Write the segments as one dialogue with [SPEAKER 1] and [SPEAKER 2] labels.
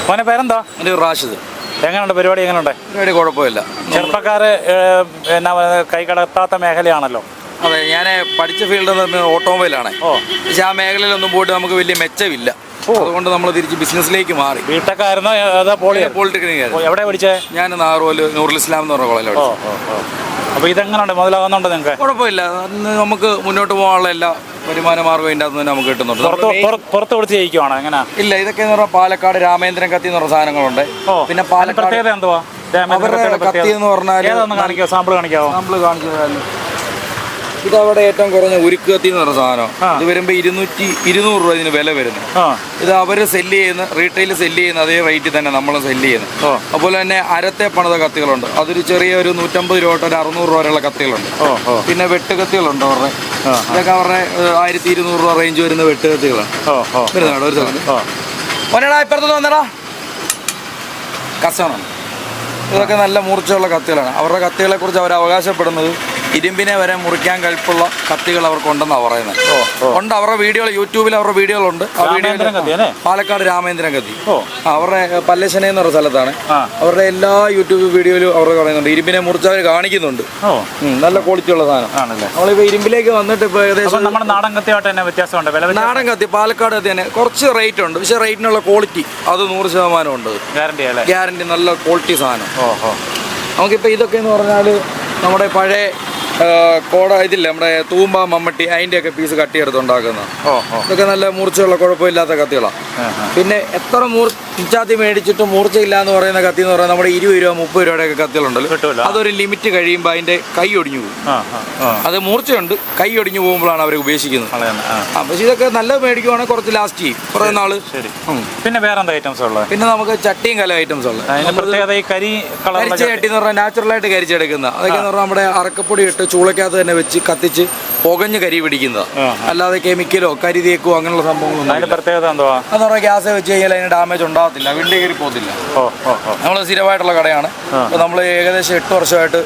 [SPEAKER 1] മോനെ പേരെന്താ?
[SPEAKER 2] എൻ്റെ റാഷിദ്.
[SPEAKER 1] എങ്ങനെയുണ്ട് പരിപാടി? എങ്ങനെയുണ്ട്
[SPEAKER 2] പരിപാടി? കുഴപ്പമില്ല.
[SPEAKER 1] ചെറുപ്പക്കാര് എന്നാ കൈകടത്താത്ത മേഖലയാണല്ലോ.
[SPEAKER 2] അതെ, ഞാൻ പഠിച്ച ഫീൽഡ് എന്ന് പറഞ്ഞാൽ ഓട്ടോമൊബൈലാണ്. പക്ഷെ ആ മേഖലയിലൊന്നും പോയിട്ട് നമുക്ക് വലിയ മെച്ചമില്ല. അതുകൊണ്ട് നമ്മൾ തിരിച്ച് ബിസിനസ്സിലേക്ക് മാറി.
[SPEAKER 1] വീട്ടൊക്കെയായിരുന്നു
[SPEAKER 2] പോളിടെക്നിക്.
[SPEAKER 1] എവിടെ പഠിച്ചേ? ഞാൻ
[SPEAKER 2] നാഗർകോവിൽ നൂറുൽ ഇസ്ലാം എന്ന് പറഞ്ഞ കോളേജിൽ.
[SPEAKER 1] അപ്പോൾ ഇതെങ്ങനെയുണ്ട്? മുതലാകുന്നുണ്ടോ നിങ്ങൾക്ക്?
[SPEAKER 2] കുഴപ്പമില്ല. അന്ന് നമുക്ക് മുന്നോട്ട് പോകാനുള്ള എല്ലാ വരുമാന മാർഗ്ഗം ഇതിൻ്റെ അകത്ത് തന്നെ നമുക്ക് കിട്ടുന്നുണ്ട്.
[SPEAKER 1] പുറത്ത് കൊടുത്ത് ജയിക്കുവാണോ? എങ്ങനെ?
[SPEAKER 2] ഇല്ല, ഇതൊക്കെ എന്ന് പറഞ്ഞാൽ പാലക്കാട് രാമേന്ദ്രൻ കത്തി എന്ന് പറഞ്ഞ സാധനങ്ങളുണ്ട്. പിന്നെ പാലക്കാട്
[SPEAKER 1] എന്തുവാ
[SPEAKER 2] അവരുടെ കത്തി എന്ന് പറഞ്ഞാൽ
[SPEAKER 1] സാമ്പിൾ കാണിക്കാമോ?
[SPEAKER 2] സാമ്പിൾ കാണിച്ചു തരാമല്ലോ. ഇതവിടെ ഏറ്റവും കുറഞ്ഞ ഉരുക്ക് കത്തി എന്ന് പറഞ്ഞ സാധനം. ഇത് വരുമ്പോൾ 200 രൂപ ഇതിന് വില വരുന്നു. ഇത് അവർ സെല്ല് ചെയ്യുന്ന റീറ്റെയിൽ സെല്ല് ചെയ്യുന്ന അതേ റേറ്റിൽ തന്നെ നമ്മൾ സെല്ല് ചെയ്യുന്നത്. അതുപോലെ തന്നെ അരത്തെ പണിത കത്തികളുണ്ട്. അതൊരു ചെറിയ ഒരു 150 രൂപ തൊട്ട് 600 രൂപ വരെയുള്ള കത്തികളുണ്ട്. പിന്നെ വെട്ടുകത്തികളുണ്ട് അവരുടെ. ഇതൊക്കെ അവരുടെ 1200 രൂപ റേഞ്ച് വരുന്ന വെട്ടുകത്തികളാണ് വരുന്നതാണ്. ഒരു സെക്കൻഡ് ഒന്നടാ, ഇപ്പുറത്ത് വന്നടാ. കസമാണ്. ഇതൊക്കെ നല്ല മൂർച്ചയുള്ള കത്തികളാണ്. അവരുടെ കത്തികളെ കുറിച്ച് അവർ അവകാശപ്പെടുന്നത് ഇരുമ്പിനെ വരെ മുറിക്കാൻ കഴിപ്പുള്ള കത്തികൾ അവർക്കുണ്ടെന്നാണ് പറയുന്നത്. ഉണ്ട്, അവരുടെ വീഡിയോകൾ യൂട്യൂബിൽ അവരുടെ വീഡിയോകളുണ്ട്. ആ വീഡിയോ പാലക്കാട് രാമേന്ദ്രൻ കത്തി അവരുടെ പല്ലശ്ശന എന്ന് പറഞ്ഞ സ്ഥലത്താണ്. അവരുടെ എല്ലാ യൂട്യൂബ് വീഡിയോയിലും അവർ പറയുന്നുണ്ട് ഇരുമ്പിനെ മുറിച്ച് അവർ കാണിക്കുന്നുണ്ട്. നല്ല ക്വാളിറ്റി ഉള്ള സാധനം. നമ്മളിപ്പോൾ ഇരുമ്പിലേക്ക് വന്നിട്ട് ഇപ്പോൾ ഏകദേശം
[SPEAKER 1] നമ്മുടെ നാടൻ കത്തിയായിട്ട് തന്നെ വ്യത്യാസമുണ്ട്.
[SPEAKER 2] നാടൻ കത്തി പാലക്കാട് കത്തി തന്നെ കുറച്ച് റേറ്റ് ഉണ്ട്. പക്ഷേ റേറ്റിനുള്ള ക്വാളിറ്റി അത് 100% ഉണ്ട്. ഗ്യാരണ്ടി നല്ല ക്വാളിറ്റി സാധനം. നമുക്കിപ്പോൾ ഇതൊക്കെ എന്ന് പറഞ്ഞാൽ നമ്മുടെ പഴയ ഇതില്ല, നമ്മുടെ തൂമ്പ മമ്മട്ടി അതിൻ്റെയൊക്കെ പീസ് കട്ടിയെടുത്തുണ്ടാക്കുന്ന ഇതൊക്കെ നല്ല മൂർച്ചയുള്ള കുഴപ്പമില്ലാത്ത കത്തികളാണ്. പിന്നെ എത്ര മൂർച്ചാത്തി മേടിച്ചിട്ട് മൂർച്ചയില്ല എന്ന് പറയുന്ന കത്തി എന്ന് പറയുന്നത് നമ്മുടെ 20 രൂപ 30 രൂപയുടെയൊക്കെ കത്തികളുണ്ടല്ലോ. അതൊരു ലിമിറ്റ് കഴിയുമ്പോൾ അതിൻ്റെ കൈ ഒടിഞ്ഞു പോകും. അത് മൂർച്ചയുണ്ട്, കൈ ഒടിഞ്ഞു പോകുമ്പോഴാണ് അവർ ഉപേക്ഷിക്കുന്നത്. പക്ഷേ ഇതൊക്കെ നല്ലത് മേടിക്കുവാണെങ്കിൽ കുറച്ച് ലാസ്റ്റ് ചെയ്യും കുറേ നാള്.
[SPEAKER 1] പിന്നെ വേറെ എന്താ ഐറ്റംസ് ഉള്ളത്?
[SPEAKER 2] പിന്നെ നമുക്ക് ചട്ടിയും കല ഐറ്റംസ് ഉള്ളത്. കരിച്ച ചട്ടി എന്ന് പറഞ്ഞാൽ നാച്ചുറലായിട്ട് കരിച്ചെടുക്കുന്ന അതൊക്കെ എന്ന് പറഞ്ഞാൽ നമ്മുടെ അറക്കപ്പൊടി ഇട്ട് ചൂളക്കകത്ത് തന്നെ വെച്ച് കത്തിച്ച് പുകഞ്ഞ് കരി പിടിക്കുന്നത്. അല്ലാതെ കെമിക്കലോ കരിതേക്കോ അങ്ങനെയുള്ള സംഭവങ്ങളൊന്നും.
[SPEAKER 1] പ്രത്യേകത എന്തുവാ?
[SPEAKER 2] അതെന്ന് പറഞ്ഞാൽ ഗ്യാസ് വെച്ച് കഴിഞ്ഞാൽ അതിന് ഡാമേജ് ഉണ്ടാകത്തില്ല, വിണ്ടി കയറി പോകത്തില്ല. നമ്മൾ സ്ഥിരമായിട്ടുള്ള കടയാണ്. അപ്പോൾ നമ്മൾ ഏകദേശം 8 വർഷമായിട്ട്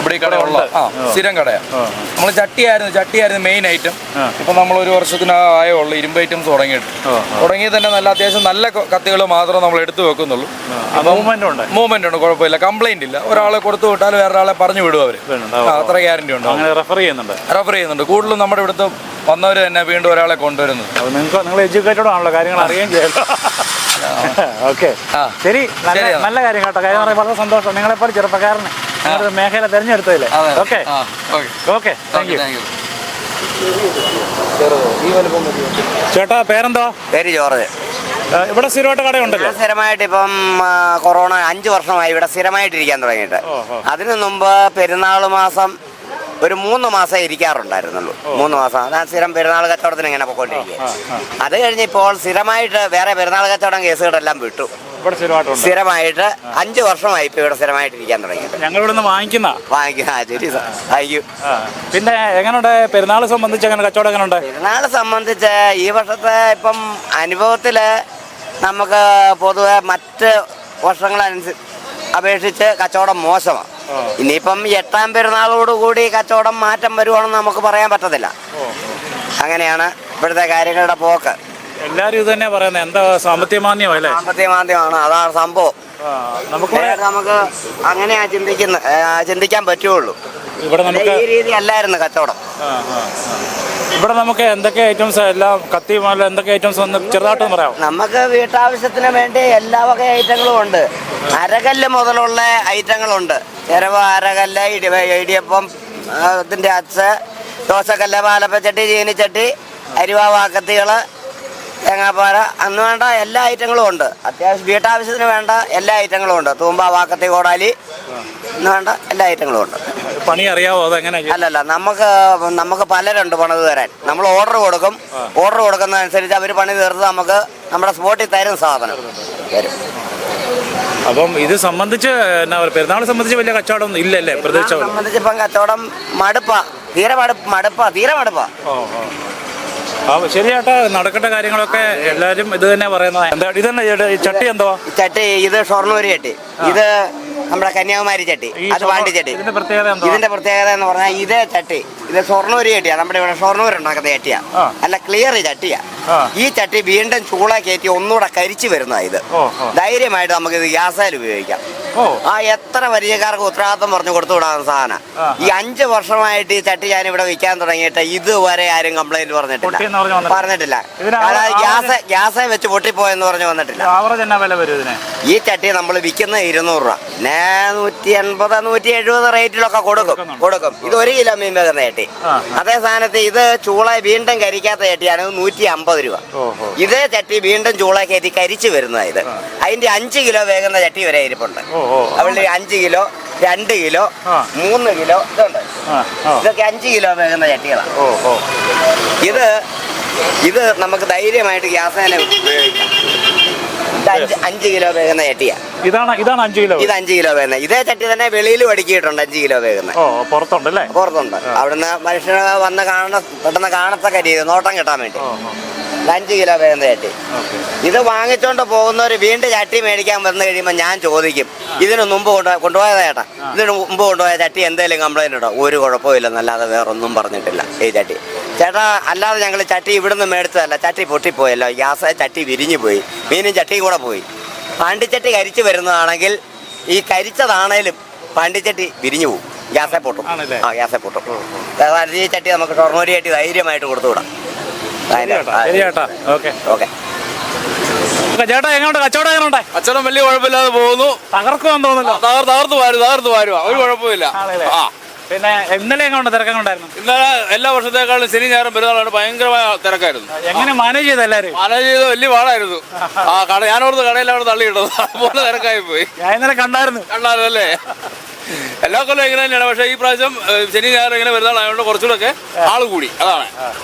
[SPEAKER 2] ഇവിടെ ഈ കടയുള്ള സ്ഥിരം കടയാണ്. നമ്മൾ ചട്ടിയായിരുന്നു മെയിൻ ഐറ്റം. ഇപ്പം നമ്മൾ 1 വർഷത്തിനായേ ഉള്ളൂ ഇരുമ്പ് ഐറ്റംസ് തുടങ്ങിയത് തന്നെ. നല്ല അത്യാവശ്യം നല്ല കത്തികൾ മാത്രമേ നമ്മൾ എടുത്തു വെക്കുന്നുള്ളൂ. മൂവ്മെന്റ് ഉണ്ട്, കുഴപ്പമില്ല, കംപ്ലൈന്റ് ഇല്ല. ഒരാളെ കൊടുത്തു വിട്ടാൽ വേറൊരാളെ പറഞ്ഞു വിടും അവർ. അത്ര ഗ്യാരണ്ടി ഉണ്ട്. റെഫർ ചെയ്യുന്നുണ്ട്. കൂടുതലും നമ്മുടെ ഇവിടുത്തെ വന്നവർ തന്നെ വീണ്ടും ഒരാളെ കൊണ്ടുവരുന്നത്.
[SPEAKER 1] നിങ്ങൾ എഡ്യൂക്കേറ്റഡ് ആണല്ലോ, കാര്യങ്ങൾ അറിയുകയും ചെയ്യാം. ഓക്കെ, ശരി, നല്ല കാര്യം കേട്ടോ. കാര്യം പറയാൻ വളരെ സന്തോഷം. നിങ്ങളെപ്പോലെ ചെറുപ്പക്കാരന് മേഖല തിരഞ്ഞെടുത്തതില്ലേ. Okay okay, thank you. ചേട്ടാ പേരെന്താ?
[SPEAKER 3] പേര് ജോർജ്.
[SPEAKER 1] ഇവിടെ സ്ഥിരമായിട്ട് കടയുണ്ടല്ലോ?
[SPEAKER 3] സ്ഥിരമായിട്ട് ഇപ്പം കൊറോണ 5 വർഷമായി ഇവിടെ സ്ഥിരമായിട്ടിരിക്കാൻ തുടങ്ങിയിട്ട്. അതിനു മുമ്പ് പെരുന്നാൾ മാസം ഒരു 3 മാസം ഇരിക്കാറുണ്ടായിരുന്നുള്ളൂ. 3 മാസം അതാ സ്ഥിരം പെരുന്നാൾ കച്ചവടത്തിന് ഇങ്ങനെ പോയിക്കൊണ്ടിരിക്കുക. അത് കഴിഞ്ഞ് ഇപ്പോൾ സ്ഥിരമായിട്ട് വേറെ പെരുന്നാൾ കച്ചവടം കേസുകളെല്ലാം വിട്ടു. സ്ഥിരമായിട്ട് 5 വർഷമായി ഇപ്പൊ ഇവിടെ സ്ഥിരമായിട്ടിരിക്കാൻ തുടങ്ങിയിട്ട്.
[SPEAKER 1] ഞങ്ങൾ ഇവിടെ നിന്ന് വാങ്ങിക്കുന്ന.
[SPEAKER 3] ശരി സാർ, താങ്ക് യു.
[SPEAKER 1] പിന്നെ എങ്ങനെയുണ്ട് പെരുന്നാൾ സംബന്ധിച്ച്? എങ്ങനെ കച്ചവടം എങ്ങനെയുണ്ട്?
[SPEAKER 3] പെരുന്നാൾ സംബന്ധിച്ച് ഈ വർഷത്തെ ഇപ്പം അനുഭവത്തില് നമുക്ക് പൊതുവെ മറ്റ് വർഷങ്ങളനുസരിച്ച് അപേക്ഷിച്ച് കച്ചവടം മോശമാണ്. ഇനിയിപ്പം 8ാം പെരുന്നാളോടുകൂടി കച്ചവടം മാറ്റം വരുവാണെന്ന് നമുക്ക് പറയാൻ പറ്റത്തില്ല. അങ്ങനെയാണ് ഇപ്പോഴത്തെ കാര്യങ്ങളുടെ പോക്ക്.
[SPEAKER 1] എല്ലാവരും ഇത് തന്നെ പറയുന്നത്. എന്താ സാമ്പത്തിക മാന്ദ്യമല്ലേ?
[SPEAKER 3] സാമ്പത്തിക മാന്ദ്യമാണ്, അതാണ് സംഭവം. നമുക്ക് അങ്ങനെയാ ചിന്തിക്കാൻ പറ്റുള്ളൂ.
[SPEAKER 1] ഇവിടെ നമുക്ക്
[SPEAKER 3] ഈ രീതി അല്ലായിരുന്നു കച്ചവടം.
[SPEAKER 1] ഇവിടെ നമുക്ക് എന്തൊക്കെ ഐറ്റംസ്, എല്ലാം കത്തി എന്തൊക്കെ ഐറ്റംസ് ഒന്ന് ചെറുതായിട്ടൊന്ന് പറയാം.
[SPEAKER 3] നമുക്ക് വീട്ടാവശ്യത്തിന് വേണ്ടി എല്ലാ വക ഐറ്റങ്ങളും ഉണ്ട്. അരകല്ല് മുതലുള്ള ഐറ്റങ്ങളുണ്ട്. ചിരവ്, അരകല്ല്, ഇടിയപ്പം, ഇതിൻ്റെ അച്ച്, ദോശക്കല്ല്, പാലപ്പച്ചട്ടി, ചീനിച്ചട്ടി, അരിവാവാക്കത്തികൾ, തേങ്ങാപ്പാര, അന്ന് വേണ്ട എല്ലാ ഐറ്റങ്ങളും ഉണ്ട്. അത്യാവശ്യം വീട്ടാവശ്യത്തിന് വേണ്ട എല്ലാ ഐറ്റങ്ങളും ഉണ്ട്. തൂമ്പ, വാക്കത്തി, കോടാലി എന്ന് വേണ്ട എല്ലാ ഐറ്റങ്ങളും ഉണ്ട്.
[SPEAKER 1] പണി അറിയാവോ? അതെങ്ങനെ?
[SPEAKER 3] അല്ലല്ല, നമുക്ക് പലരുണ്ട് പണിത് തരാൻ. നമ്മൾ ഓർഡർ കൊടുക്കും. ഓർഡർ കൊടുക്കുന്നതനുസരിച്ച് അവർ പണി തീർത്ത് നമുക്ക് നമ്മുടെ സ്പോട്ടിൽ തരും, സാധനം തരും.
[SPEAKER 1] അപ്പം ഇത് സംബന്ധിച്ച് പെരുന്നാൾ സംബന്ധിച്ച് വലിയ കച്ചവടം ഇല്ലല്ലേ? പ്രതീക്ഷ
[SPEAKER 3] സംബന്ധിച്ച് ഇപ്പം കച്ചവടം മടുപ്പാ, തീരെ മടുപ്പാ.
[SPEAKER 1] ശരിയാട്ടോ, നടക്കേണ്ട കാര്യങ്ങളൊക്കെ എല്ലാവരും ഇത് തന്നെ പറയുന്നത്. എന്താ ഇതന്നെ ചട്ടി? എന്തോ
[SPEAKER 3] ചട്ടി? ഇത് ഷൊർണൂര് ചട്ടി, ഇത് നമ്മുടെ കന്യാകുമാരി ചട്ടി, അത് പാണ്ടി ചട്ടി. ഇതിന്റെ പ്രത്യേകത എന്ന് പറഞ്ഞാൽ ഇതേ ചട്ടി, ഇത് ഷൊർണൂര് ചട്ടിയാ. നമ്മുടെ ഇവിടെ ഷൊർണൂർ ഉണ്ടാക്കുന്ന ചട്ടിയാ. അല്ല, ക്ലിയർ ചട്ടിയാ. ഈ ചട്ടി വീണ്ടും ചൂള കയറ്റി ഒന്നുകൂടെ കരിച്ചു വരുന്ന ഇത് ധൈര്യമായിട്ട് നമുക്ക് ഇത് ഗ്യാസായാൽ ഉപയോഗിക്കാം. എത്ര പരിചയക്കാർക്ക് ഉത്തരവാദിത്വം പറഞ്ഞു കൊടുത്തു വിടാവുന്ന സാധനം. ഈ 5 വർഷമായിട്ട് ഈ ചട്ടി ഞാൻ ഇവിടെ വിൽക്കാൻ തുടങ്ങിയിട്ട് ഇതുവരെ ആരും കംപ്ലൈന്റ് പറഞ്ഞിട്ടില്ല. ഗ്യാസേ വെച്ച് പൊട്ടിപ്പോയെന്ന് പറഞ്ഞു വന്നിട്ടില്ല. ഈ ചട്ടി നമ്മൾ വിൽക്കുന്നത് 200 രൂപ, പിന്നെ 180 170 റേറ്റിലൊക്കെ കൊടുക്കും. ഇത് 1 കിലോ മീൻ വേകുന്ന ചട്ടി. അതേ സ്ഥാനത്ത് ഇത് ചൂള വീണ്ടും കരിക്കാത്ത ചട്ടിയാണ് 150 രൂപ. ഇതേ ചട്ടി വീണ്ടും ചൂള കയറ്റി കരിച്ചു വരുന്നത് ഇത്. അതിന്റെ 5 കിലോ വേകുന്ന ചട്ടി വരെ ഇരിപ്പുണ്ട്. അവിടെ 5 കിലോ 2 കിലോ 3 കിലോ ഇതുണ്ട്. ഇതൊക്കെ 5 കിലോ വേകുന്ന ചട്ടികളാണ്. ഇത് നമുക്ക് ധൈര്യമായിട്ട് ഗ്യാസേനെ ഉപയോഗിക്കാം. 5 കിലോ വേകുന്ന ചട്ടിയാ.
[SPEAKER 1] ഇതാണ് 5 കിലോ.
[SPEAKER 3] ഇത് 5 കിലോ വേകുന്ന. ഇതേ ചട്ടി തന്നെ വെളിയിൽ അടുക്കിയിട്ടുണ്ട് 5 കിലോ വേകുന്ന. പുറത്തുണ്ട്. അവിടുന്ന് മനുഷ്യനെ വന്ന് പെട്ടെന്ന് കാണത്തക്ക രീതി നോട്ടം കിട്ടാൻ വേണ്ടി 5 കിലോ വേകുന്ന ചട്ടി. ഇത് വാങ്ങിച്ചോണ്ട് പോകുന്നവർ വീണ്ടും ചട്ടി മേടിക്കാൻ വന്നു കഴിയുമ്പോൾ ഞാൻ ചോദിക്കും, ഇതിന് മുമ്പ് കൊണ്ടുപോയതാ ചേട്ടാ, ഇതിന് മുമ്പ് കൊണ്ടുപോയ ചട്ടി എന്തെങ്കിലും കംപ്ലൈന്റ് ഉണ്ടോ? ഒരു കുഴപ്പമില്ലെന്നല്ലാതെ വേറൊന്നും പറഞ്ഞിട്ടില്ല ഈ ചട്ടി. ചേട്ടാ അല്ലാതെ ഞങ്ങൾ ചട്ടി ഇവിടുന്ന് മേടിച്ചതല്ല, ചട്ടി പൊട്ടിപ്പോയല്ലോ, ഗ്യാസ് ചട്ടി വിരിഞ്ഞു പോയി, മീനും ചട്ടിയും കൂടെ പോയി. പാണ്ടിച്ചട്ടി കരിച്ചു വരുന്നതാണെങ്കിൽ ഈ കരിച്ചതാണേലും പാണ്ടിച്ചട്ടി വിരിഞ്ഞു പോകും, ഗ്യാസേ പൊട്ടും. ഗ്യാസേ പൊട്ടും. ഈ ചട്ടി നമുക്ക് ഷൊർണൂരി ചട്ടി ധൈര്യമായിട്ട് കൊടുത്തുവിടാം.
[SPEAKER 1] ചേട്ടാ എങ്ങോട്ട് കച്ചവടം എങ്ങനെയുണ്ട്?
[SPEAKER 2] കച്ചവടം വലിയ കുഴപ്പമില്ലാതെ പോകുന്നു.
[SPEAKER 1] തകർക്കുമെന്ന് തോന്നുന്നു.
[SPEAKER 2] തകർത്ത് വാരുക, ഒരു കുഴപ്പമില്ല.
[SPEAKER 1] പിന്നെ ഇന്നലെ എങ്ങോട്ട് തിരക്കുണ്ടായിരുന്നു?
[SPEAKER 2] ഇന്നലെ എല്ലാ വർഷത്തേക്കാളും ശനി ഞായറും പെരുന്നാളാണ് ഭയങ്കരമായ തിരക്കായിരുന്നു.
[SPEAKER 1] എങ്ങനെ മാനേജ് ചെയ്ത് എല്ലാവരും?
[SPEAKER 2] മാനേജ് ചെയ്ത് വലിയ പാടായിരുന്നു. ഞാനോർത്ത് കടയിലാണ് തള്ളിയിട്ടത്, അതുപോലെ തിരക്കായി പോയി.
[SPEAKER 1] ഞാൻ ഇന്നലെ കണ്ടായിരുന്നു
[SPEAKER 2] അല്ലേ? എല്ലാ കൊല്ലം ഇങ്ങനെ തന്നെയാണ്. പക്ഷേ ഈ പ്രാവശ്യം ശനി ഞായർ ഇങ്ങനെ പെരുന്നാളായതുകൊണ്ട് കുറച്ചുകൂടെ ആള് കൂടി. അതാണ്.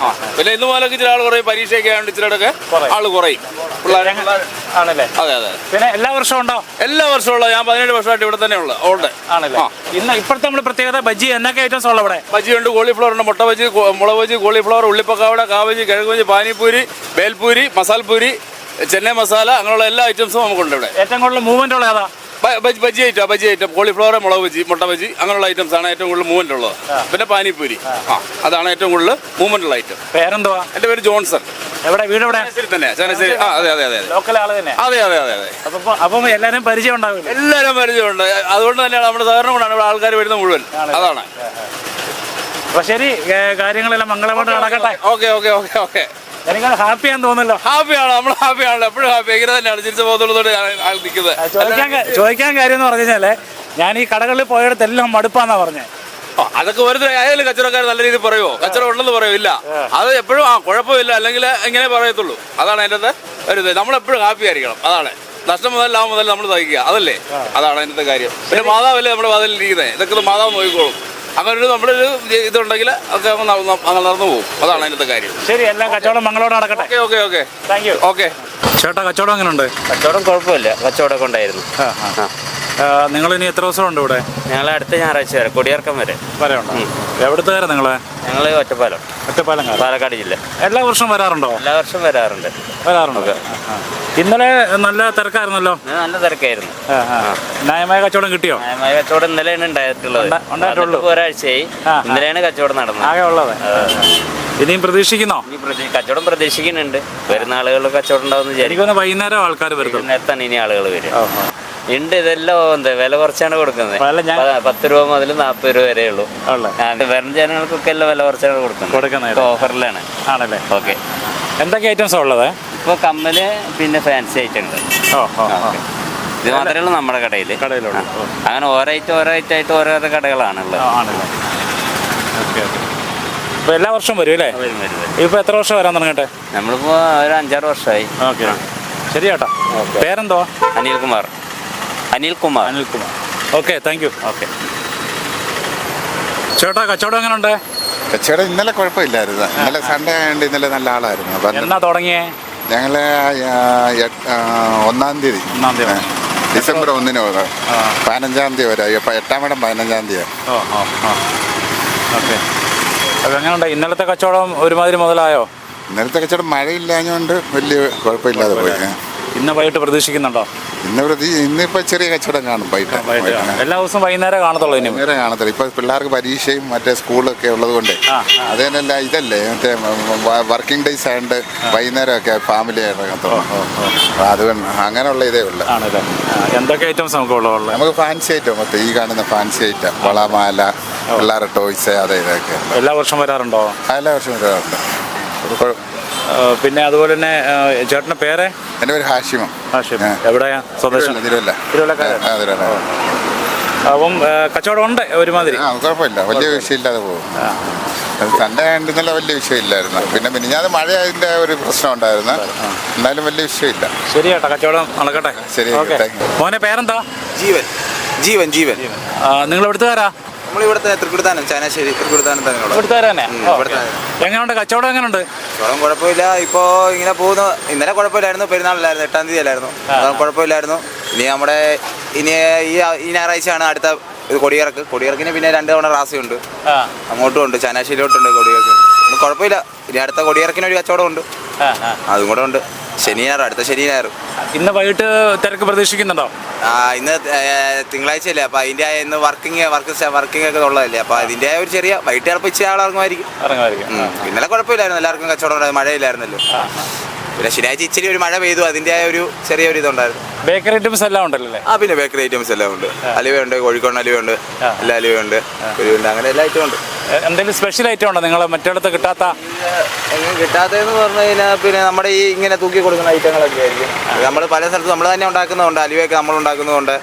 [SPEAKER 2] പിന്നെ ഇന്ന് മുതലൊക്കെ ഇച്ചിരി ആൾ കുറയും. പരീക്ഷയൊക്കെ ആയതുകൊണ്ട് ഇച്ചിരിയൊക്കെ ആള് കുറയും.
[SPEAKER 1] ആണല്ലേ?
[SPEAKER 2] അതെ.
[SPEAKER 1] പിന്നെ എല്ലാ വർഷവും ഉണ്ടോ?
[SPEAKER 2] എല്ലാ വർഷവും ഉള്ള. ഞാൻ 17 വർഷമായിട്ട് ഇവിടെ തന്നെ ഉണ്ട്.
[SPEAKER 1] ആണല്ലേ? ഇപ്പോഴത്തെ നമ്മുടെ പ്രത്യേകത ബജ്ജി എന്നൊക്കെ ഐറ്റംസ് ഉള്ള ഇവിടെ?
[SPEAKER 2] ബജ്ജിയുണ്ട്, കോളിഫ്ലവർ ഉണ്ട്, മുട്ട ബജ്ജി, മുളക് ബജ്ജി, കോളിഫ്ലവർ, ഉള്ളിപ്പക്കാവട, കാബജി, കിഴങ്ങ് ബജ്ജി, പാനിപ്പൂരി, ബേൽപൂരി, മസാൽപൂരി, ചെന്നൈ മസാല, അങ്ങനെയുള്ള എല്ലാ ഐറ്റംസും നമുക്കുണ്ട് ഇവിടെ.
[SPEAKER 1] ഏറ്റവും കൂടുതൽ മൂവ്മെന്റ് ഉള്ള ഏതാ?
[SPEAKER 2] ബജ്ജി ഐറ്റം, കോളിഫ്ലവർ, മുളക് ബജ്ജി, മുട്ട ബജ്ജി, അങ്ങനെയുള്ള ഐറ്റംസ് ആണ് ഏറ്റവും കൂടുതൽ മൂവ്മെന്റ് ഉള്ളത്. പിന്നെ പാനിപ്പൂരി, അതാണ് ഏറ്റവും കൂടുതൽ മൂവ്മെന്റ് ഉള്ള ഐറ്റം.
[SPEAKER 1] പേരെന്തുവാ?
[SPEAKER 2] എന്റെ പേര് ജോൺസൺ.
[SPEAKER 1] എവിടെ വീട്? എവിടെ
[SPEAKER 2] തന്നെ? ചനശ്ശേരി. അതെ.
[SPEAKER 1] ലോക്കൽ ആള് തന്നെ?
[SPEAKER 2] അതെ.
[SPEAKER 1] അപ്പം എല്ലാവരും പരിചയം ഉണ്ടാവില്ല?
[SPEAKER 2] എല്ലാവരും പരിചയമുണ്ട്. അതുകൊണ്ട് തന്നെയാണ് നമ്മുടെ സഹകരണം കൊണ്ടാണ് ഇവിടെ ആൾക്കാർ വരുന്നത് മുഴുവൻ. അതാണ്.
[SPEAKER 1] അപ്പൊ ശരി, കാര്യങ്ങളെല്ലാം മംഗളമായിട്ട് നടക്കട്ടെ.
[SPEAKER 2] ഓക്കെ.
[SPEAKER 1] എനിക്ക് ഹാപ്പിയാന്ന് തോന്നുന്നല്ലോ?
[SPEAKER 2] ഹാപ്പിയാണ്, നമ്മൾ ഹാപ്പിയാണല്ലോ, എപ്പോഴും ഹാപ്പി. എങ്ങനെ തന്നെയാണ് ചിരിച്ച ബോധത്തോടെ നിൽക്കുന്നത്.
[SPEAKER 1] ചോദിക്കാൻ കാര്യം എന്ന് പറഞ്ഞു കഴിഞ്ഞാല്, ഞാൻ ഈ കടകളിൽ പോയിടത്തെല്ലാം മടുപ്പാന്നാ പറഞ്ഞത്.
[SPEAKER 2] അതൊക്കെ വെറുതെ ആയാലും കച്ചവടക്കാർ നല്ല രീതിയിൽ പറയുമോ? കച്ചവടം ഉണ്ടെന്ന് പറയില്ല. അത് എപ്പോഴും കുഴപ്പമില്ല, അല്ലെങ്കിൽ ഇങ്ങനെ പറയത്തുള്ളൂ. അതാണ് അതിൻ്റെ ഒരു ഇത്. നമ്മളെപ്പോഴും ഹാപ്പി ആയിരിക്കണം. അതാണ്. നഷ്ടം മുതൽ ലാഭം മുതൽ നമ്മൾ സഹിക്കുക, അതല്ലേ? അതാണ് അതിൻ്റെ കാര്യം. പിന്നെ മാതാവല്ലേ നമ്മുടെ വാതിലിരിക്കുന്നത്, ഇതൊക്കെ മാതാവ് നോക്കിക്കോളും. അങ്ങനെ നമ്മുടെ ഒരു ഇതുണ്ടെങ്കിൽ ഒക്കെ അങ്ങനെ നടന്നു പോകും. അതാണ് അതിൻ്റെ കാര്യം.
[SPEAKER 1] ശരി, എല്ലാം കച്ചവടം മംഗളോടെ നടക്കട്ടെ.
[SPEAKER 2] ഓക്കെ.
[SPEAKER 1] Thank you.
[SPEAKER 2] ഓക്കെ.
[SPEAKER 1] ചേട്ടാ കച്ചവടം എങ്ങനെയുണ്ട്?
[SPEAKER 3] കച്ചവടം കുഴപ്പമില്ല, കച്ചവടമൊക്കെ ഉണ്ടായിരുന്നു.
[SPEAKER 1] നിങ്ങൾ ഇനി എത്ര ദിവസമുണ്ട് ഇവിടെ?
[SPEAKER 3] ഞങ്ങൾ അടുത്ത ഞായറാഴ്ച വരെ, കൊടിയിറക്കം വരെ
[SPEAKER 1] ഉണ്ട്. എവിടുത്തുകാരാ നിങ്ങള്? ഞങ്ങൾ
[SPEAKER 3] ഒറ്റപ്പാലം, പാലക്കാട് ജില്ല.
[SPEAKER 1] എല്ലാ വർഷവും വരാറുണ്ടോ?
[SPEAKER 3] എല്ലാ വർഷവും വരാറുണ്ട്.
[SPEAKER 1] ഇന്നലെ നല്ല തിരക്കായിരുന്നല്ലോ?
[SPEAKER 3] നല്ല തിരക്കായിരുന്നു.
[SPEAKER 1] ന്യായമായ കച്ചവടം കിട്ടിയോ?
[SPEAKER 3] ന്യായമായ കച്ചവടം ഇന്നലെയാണ് ഉണ്ടായിട്ടുള്ളത്. ഒരാഴ്ചയായി. ഇന്നലെയാണ് കച്ചവടം നടന്നത്.
[SPEAKER 1] ആകെ ഉള്ളത്. ഇനിയും പ്രതീക്ഷിക്കുന്നോ?
[SPEAKER 3] കച്ചവടം പ്രതീക്ഷിക്കുന്നുണ്ട്. വരുന്ന ആളുകൾ കച്ചവടം ഉണ്ടാവും വിചാരിക്കുന്നു.
[SPEAKER 1] വൈകുന്നേരം ആൾക്കാർ വരും.
[SPEAKER 3] നേരത്താണ് ഇനി ആളുകൾ വരും. ഉണ്ട്. ഇതെല്ലാം വില കുറച്ചാണ് കൊടുക്കുന്നത്. 10 രൂപ മുതൽ 40 രൂപ വരെ ഉള്ളൂ. വെറും ജനങ്ങൾക്കൊക്കെ എല്ലാം വില കുറച്ചാണ് കൊടുക്കുന്നത്. ഓഫറിലാണ്.
[SPEAKER 1] ആണല്ലേ?
[SPEAKER 3] ഓക്കെ.
[SPEAKER 1] എന്തൊക്കെ ഐറ്റംസാണ് ഉള്ളത്?
[SPEAKER 3] ഇപ്പോൾ കമ്മല്, പിന്നെ ഫാൻസി ഐറ്റം ഉണ്ട്. ഇത് മാത്രമേ ഉള്ളൂ നമ്മുടെ കടയിൽ. അങ്ങനെ ഓരോ ഐറ്റം ആയിട്ട് ഓരോരോ കടകളാണുള്ളത്.
[SPEAKER 1] എല്ലാ വർഷവും വരും അല്ലേ? ഇപ്പൊ എത്ര വർഷം വരാൻ തുടങ്ങട്ടെ?
[SPEAKER 3] നമ്മളിപ്പോ ഒരു 5-6 വർഷമായി.
[SPEAKER 1] ഓക്കെ. ശരി ചേട്ടാ. പേരെന്തോ?
[SPEAKER 3] Anilkumar.
[SPEAKER 1] Okay, thank you. Okay. ചേട്ടാ കച്ചവടം എങ്ങനെയുണ്ട്?
[SPEAKER 4] കച്ചവടം ഇന്നലെ കുഴപ്പമില്ലായിരുന്നു. ഇന്നലെ സൺഡേ ആയതുകൊണ്ട് ഇന്നലെ നല്ല ആളായിരുന്നു.
[SPEAKER 1] എന്നാ തുടങ്ങിയേ?
[SPEAKER 4] ഞങ്ങള് 1-ാം തീയതി ഡിസംബർ 1-ന് 15-ാം തീയതി വരെ. 8-ാം ഇടം 15-ാം തീയതി.
[SPEAKER 1] ഓക്കെ. അപ്പോൾ എങ്ങനെയുണ്ട് ഇന്നലത്തെ കച്ചവടം? ഒരുമാതിരി മുതലായോ?
[SPEAKER 4] ഇന്നലത്തെ കച്ചവടം മഴയില്ലാഞ്ഞുകൊണ്ട് വലിയ കുഴപ്പമില്ലാതെ പോയി.
[SPEAKER 1] ഇന്ന് വൈകിട്ട് പ്രതീക്ഷിക്കുന്നുണ്ടോ?
[SPEAKER 4] ഇന്നിപ്പോൾ ചെറിയ കച്ചവടം കാണും വൈകിട്ട്.
[SPEAKER 1] എല്ലാ ദിവസവും വൈകുന്നേരം കാണത്തുള്ളൂ. ഇനി
[SPEAKER 4] വൈകുന്നേരം കാണത്തില്ല. ഇപ്പോൾ പിള്ളേർക്ക് പരീക്ഷയും മറ്റേ സ്കൂളൊക്കെ ഉള്ളത് കൊണ്ട് അത് തന്നെയല്ല ഇതല്ലേ മറ്റേ വർക്കിംഗ് ഡേയ്സ് ആയതുകൊണ്ട് വൈകുന്നേരമൊക്കെ ഫാമിലി ഇറങ്ങത്തുള്ളൂ. അതുകൊണ്ട് അങ്ങനെയുള്ള ഇതേ ഉള്ളു.
[SPEAKER 1] ആണല്ലേ? എന്തൊക്കെ ഐറ്റംസ് നമുക്കുള്ളത്?
[SPEAKER 4] നമുക്ക് ഫാൻസി ഐറ്റം മൊത്തം ഈ കാണുന്ന ഫാൻസി ഐറ്റം, വളമാല, പിള്ളേരുടെ ടോയ്സ്, അതെ ഇതൊക്കെ.
[SPEAKER 1] എല്ലാ വർഷം വരാറുണ്ടോ?
[SPEAKER 4] എല്ലാ വർഷവും വരാറുണ്ട്.
[SPEAKER 1] പിന്നെ അതുപോലെ തന്നെ ചേട്ടൻ്റെ പേര്?
[SPEAKER 4] എൻ്റെ പേര് ഹാഷിമം.
[SPEAKER 1] എവിടെയാ സ്വദേശം?
[SPEAKER 4] തിരുവല്ല.
[SPEAKER 1] അപ്പം കച്ചവടം ഉണ്ട് ഒരുമാതിരി?
[SPEAKER 4] കുഴപ്പമില്ല, വലിയ വിഷയമില്ലാതെ പോകും. സൺഡേ ആയിരുന്നല്ല വലിയ വിഷയമില്ലായിരുന്നു. പിന്നെ മിനിഞ്ഞാന്ന് മഴ അതിൻ്റെ ഒരു പ്രശ്നം ഉണ്ടായിരുന്നു. എന്നാലും വലിയ വിഷയമില്ല.
[SPEAKER 1] ശരി ചേട്ടാ, കച്ചവടം നടക്കട്ടെ. ശരി. മോനെ പേരെന്താ?
[SPEAKER 5] ജീവൻ. ജീവൻ ജീവൻ.
[SPEAKER 1] നിങ്ങൾ എവിടുത്തുകാരാ?
[SPEAKER 5] നമ്മളിവിടുത്തെ തൃക്കുടുത്താനം, ചാനാശ്ശേരി തൃക്കുടുത്താനം
[SPEAKER 1] തന്നെ. എങ്ങനെയുണ്ട് കച്ചവടം? എങ്ങനെയുണ്ട്?
[SPEAKER 5] കച്ചവടം കുഴപ്പമില്ല. ഇപ്പോൾ ഇങ്ങനെ പോകുന്നു. ഇന്നലെ കുഴപ്പമില്ലായിരുന്നു, പെരുന്നാളിലായിരുന്നു, 8-ാം തീയതി അല്ലായിരുന്നു. കുഴപ്പമില്ലായിരുന്നു. ഇനി ഈ ഞായറാഴ്ചയാണ് അടുത്ത ഇത് കൊടിയിറക്കിന് പിന്നെ 2 തവണ റാസയുണ്ട്. അങ്ങോട്ടും ഉണ്ട്, ചാനാശ്ശേരിയിലോട്ടുണ്ട് കൊടിയിറക്ക്. കുഴപ്പമില്ല. ഇനി അടുത്ത കൊടിയിറക്കിനൊരു കച്ചവടം ഉണ്ട്, അതും കൂടെ ഉണ്ട്. അടുത്ത ശനി ഞായർ.
[SPEAKER 1] ഇന്ന് വൈകിട്ട് തിരക്ക് പ്രതീക്ഷിക്കുന്നുണ്ടോ?
[SPEAKER 5] ഇന്ന് തിങ്കളാഴ്ച അല്ലേ, അപ്പൊ അതിന്റെ ഇന്ന് വർക്കിംഗ് ഒക്കെ ഉള്ളതല്ലേ, അപ്പൊ അതിന്റെ ഒരു ചെറിയ വൈകിട്ട് ചിലപ്പോൾ ഇച്ചിരി ആളിറങ്ങുമായിരിക്കും. ഇന്നലെ കുഴപ്പമില്ലായിരുന്നു, എല്ലാവർക്കും കച്ചവടം ഉണ്ടായിരുന്നു, മഴയില്ലായിരുന്നല്ലോ. പിന്നെ ശനിയാഴ്ച ഇച്ചിരി ഒരു മഴ പെയ്തു, അതിന്റെ ഒരു ചെറിയൊരു ഇതുണ്ടായിരുന്നു.
[SPEAKER 1] ബേക്കറി ഐറ്റംസ് എല്ലാം ഉണ്ടല്ലോ?
[SPEAKER 5] പിന്നെ ബേക്കറി ഐറ്റംസ് എല്ലാം ഉണ്ട്. അലുവയുണ്ട്, കോഴിക്കോട് അലുവയുണ്ട്, എല്ലാ അലുവയുണ്ട്, കുരുവുണ്ട്, അങ്ങനെ എല്ലാ ഐറ്റം ഉണ്ട്.
[SPEAKER 1] എന്തെങ്കിലും സ്പെഷ്യൽ ഐറ്റം ഉണ്ടോ നിങ്ങൾ മറ്റിടത്ത്
[SPEAKER 5] കിട്ടാത്തതെന്ന് പറഞ്ഞു കഴിഞ്ഞാൽ പിന്നെ നമ്മുടെ ഈ ഇങ്ങനെ തൂക്കി കൊടുക്കുന്ന ഐറ്റങ്ങളൊക്കെ ആയിരിക്കും. നമ്മൾ പല സ്ഥലത്തും നമ്മൾ തന്നെ ഉണ്ടാക്കുന്നതുണ്ട്, അലുവയൊക്കെ നമ്മൾ ഉണ്ടാക്കുന്നതുണ്ട്,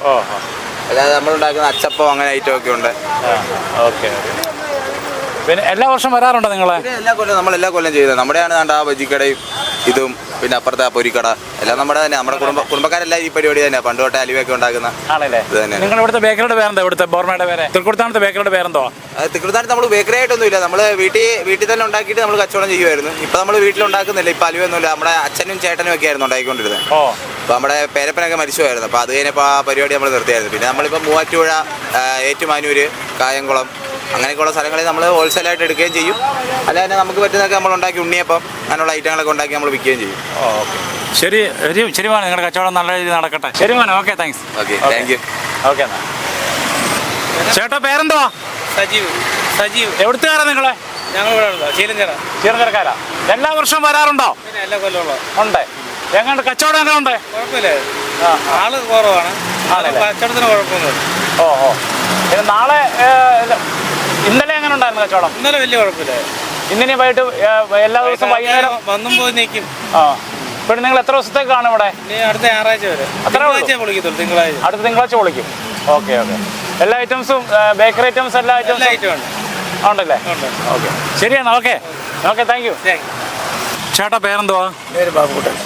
[SPEAKER 5] അല്ലാതെ നമ്മൾ ഉണ്ടാക്കുന്ന അച്ചപ്പം അങ്ങനെ ഐറ്റം ഒക്കെ ഉണ്ട്.
[SPEAKER 1] ഓക്കെ. പിന്നെ എല്ലാ വർഷം വരാറുണ്ടോ നിങ്ങളെ?
[SPEAKER 5] നമ്മൾ എല്ലാ കൊല്ലം ചെയ്തത് നമ്മുടെയാണ്. ആ ബജിക്കടയും ഇതും പിന്നെ അപ്പുറത്തെ പൊരിക്കട എല്ലാം നമ്മുടെ തന്നെ, നമ്മുടെ കുടുംബക്കാരെല്ലാം ഈ പരിപാടി തന്നെ പണ്ട് തൊട്ടേ അലുവയൊക്കെ ഉണ്ടാക്കുന്ന ഇത് തന്നെ.
[SPEAKER 1] നിങ്ങൾ ഇവിടുത്തെ ബേക്കറിയുടെ പേരെന്താ? ഇവിടുത്തെ ബോർമയുടെ പേര്? തൃക്കുടുത്താനത്തെ ബേക്കറിയുടെ പേരെന്തോ?
[SPEAKER 5] തൃക്കുടുത്താനത്ത് നമ്മൾ ബേക്കറി ആയിട്ടൊന്നും ഇല്ല, നമ്മൾ വീട്ടിൽ തന്നെ ഉണ്ടാക്കിയിട്ട് നമ്മൾ കച്ചവടം ചെയ്യുമായിരുന്നു. ഇപ്പം നമ്മൾ വീട്ടിൽ ഉണ്ടാക്കുന്നില്ല, ഇപ്പം അലുവയൊന്നുമില്ല. നമ്മുടെ അച്ഛനും ചേട്ടനും ഒക്കെ ആയിരുന്നു ഉണ്ടാക്കിക്കൊണ്ടിരുന്നത്. അപ്പോൾ നമ്മുടെ പേരപ്പനൊക്കെ മരിച്ചുമായിരുന്നു. അപ്പോൾ അത് കഴിഞ്ഞപ്പോൾ ആ പരിപാടി നമ്മൾ നിർത്തിയായിരുന്നു. പിന്നെ നമ്മളിപ്പോൾ മൂവാറ്റുപുഴ, ഏറ്റുമാനൂര്, കായംകുളം അങ്ങനെയൊക്കെയുള്ള സ്ഥലങ്ങളിൽ നമ്മൾ ഹോൾസെയിലായിട്ട് എടുക്കുകയും ചെയ്യും. അല്ലാതെ നമുക്ക് പറ്റുന്നതൊക്കെ നമ്മൾ ഉണ്ടാക്കി ഉണ്ണിയപ്പം അങ്ങനെയുള്ള ഐറ്റങ്ങളൊക്കെ ഉണ്ടാക്കി നമ്മൾ വിൽക്കുകയും ചെയ്യും.
[SPEAKER 1] ശരി ശരി മോനെ, നിങ്ങളുടെ കച്ചവടം നല്ല രീതിയിൽ നടക്കട്ടെ. ശരി മോനെ, okay, thanks.
[SPEAKER 5] Okay, thank you.
[SPEAKER 1] Okay എന്നാ. ചേട്ടാ പേരെന്തോ?
[SPEAKER 6] സജീവ്.
[SPEAKER 1] എവിടുത്തുകാരാ നിങ്ങളെ?
[SPEAKER 6] ഞങ്ങൾ
[SPEAKER 1] ചീരഞ്ചേരക്കാരാ. എല്ലാ വർഷവും വരാറുണ്ടോ?
[SPEAKER 6] എല്ലാ കൊല്ലമുള്ള
[SPEAKER 1] ഉണ്ട്. എങ്ങനെയുണ്ട് കച്ചവടം? എങ്ങനെ ഉണ്ട്?
[SPEAKER 6] കുഴപ്പമില്ല, ആള് കുറവാണ്, കച്ചവടത്തിന് കുഴപ്പമൊന്നുമില്ല.
[SPEAKER 1] പിന്നെ നാളെ ഇന്നലെ എങ്ങനെ ഉണ്ടായിരുന്നു കച്ചവടം?
[SPEAKER 6] ഇന്നലെ വലിയ കുഴപ്പമില്ല.
[SPEAKER 1] ഇന്നിനി വൈകിട്ട് എല്ലാ ദിവസവും വൈകുന്നേരം
[SPEAKER 6] വന്നും പോയി നിൽക്കും.
[SPEAKER 1] പിന്നെ നിങ്ങൾ എത്ര ദിവസത്തേക്ക് കാണും ഇവിടെ?
[SPEAKER 6] അടുത്ത ഞായറാഴ്ച വരെ. വിളിക്കത്തുള്ളൂ, തിങ്കളാഴ്ച.
[SPEAKER 1] അടുത്ത തിങ്കളാഴ്ച വിളിക്കും. ഓക്കെ. എല്ലാ ഐറ്റംസും ബേക്കറി ഐറ്റംസ് എല്ലാ ഐറ്റംസും ഉണ്ടല്ലേ? ഓക്കെ, ശരിയാണ്. Okay, thank you. ചേട്ടാ പേരെന്തുവാ?
[SPEAKER 7] പേര് ബാബുക്കുട്ടൻ.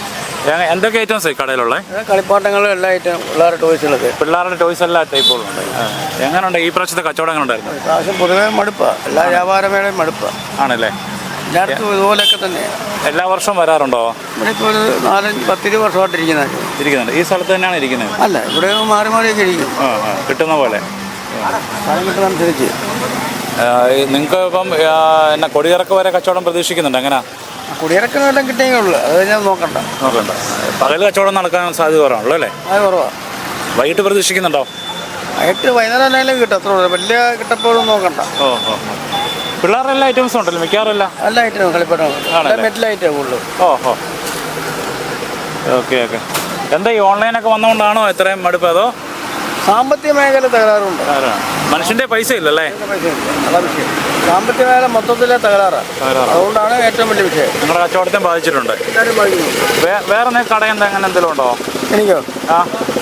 [SPEAKER 1] എന്തൊക്കെ ഐറ്റംസ് കടയിലുള്ള?
[SPEAKER 7] കളിപ്പാട്ടങ്ങളും എല്ലാ ഐറ്റം, പിള്ളേരുടെ ടോയ്സുകളൊക്കെ.
[SPEAKER 1] പിള്ളേരുടെ ടോയ്സ് എല്ലാ ടൈപ്പുകളുണ്ട്. എങ്ങനെയുണ്ട് ഈ പ്രാവശ്യത്തെ കച്ചവടം? എങ്ങനെ ഉണ്ടായിരുന്നു?
[SPEAKER 7] പ്രാവശ്യം പൊതുവേ മടുപ്പാണ്, എല്ലാ വ്യാപാരമേളയും മടുപ്പാണ്.
[SPEAKER 1] ആണല്ലേ?
[SPEAKER 7] എല്ലായിടത്തും ഇതുപോലെയൊക്കെ തന്നെയാണ്.
[SPEAKER 1] എല്ലാ വർഷവും വരാറുണ്ടോ?
[SPEAKER 7] ഇവിടെ ഇപ്പോൾ ഒരു 4-10 വർഷമായിട്ട് ഇരിക്കുന്നുണ്ട്.
[SPEAKER 1] ഈ സ്ഥലത്ത് തന്നെയാണ് ഇരിക്കുന്നത്?
[SPEAKER 7] അല്ല, ഇവിടെ മാറി മാറിയൊക്കെ ഇരിക്കും,
[SPEAKER 1] കിട്ടുന്ന പോലെ
[SPEAKER 7] സ്ഥലം കിട്ടുന്നതനുസരിച്ച്.
[SPEAKER 1] നിങ്ങൾക്ക് ഇപ്പം എന്നാ കൊടിയിറക്ക് വരെ കച്ചവടം പ്രതീക്ഷിക്കുന്നുണ്ട്? എങ്ങനെയാ?
[SPEAKER 7] കുടിയിറക്കുന്നതെല്ലാം കിട്ടിയെങ്കിൽ ഉള്ളു, അത് ഞാൻ നോക്കണ്ട.
[SPEAKER 1] പകൽ കച്ചവടം നടക്കാൻ സാധ്യത കുറവാണല്ലോ അല്ലേ?
[SPEAKER 7] അത് കുറവാണ്.
[SPEAKER 1] വൈകിട്ട് പ്രതീക്ഷിക്കുന്നുണ്ടോ?
[SPEAKER 7] വൈകുന്നേരം എന്നാലും കിട്ടും, അത്ര വലിയ കിട്ടപ്പോഴും നോക്കണ്ട.
[SPEAKER 1] പിള്ളേരുടെ എല്ലാ ഐറ്റംസും ഉണ്ടല്ലോ മിക്കവാറും?
[SPEAKER 7] എല്ലാ ഐറ്റവും കളിപ്പാട്ടം മെറ്റലൈറ്റേ ഉള്ളൂ.
[SPEAKER 1] ഓക്കെ. എന്താ ഈ ഓൺലൈനൊക്കെ വന്നുകൊണ്ടാണോ ഇത്രയും മടുപ്പ്? അതോ
[SPEAKER 7] സാമ്പത്തിക മേഖല തകരാറുണ്ട്?
[SPEAKER 1] മനുഷ്യന്റെ പൈസ ഇല്ലല്ലേ?
[SPEAKER 7] സാമ്പത്തിക മേഖല മൊത്തത്തിലെ തകരാറാണ്, അതുകൊണ്ടാണ് ഏറ്റവും വലിയ വിഷയം.
[SPEAKER 1] നിങ്ങളുടെ കച്ചവടത്തെ ബാധിച്ചിട്ടുണ്ട്. വേറെ കട എന്താ അങ്ങനെ എന്തെങ്കിലും ഉണ്ടോ?
[SPEAKER 7] എനിക്കോ?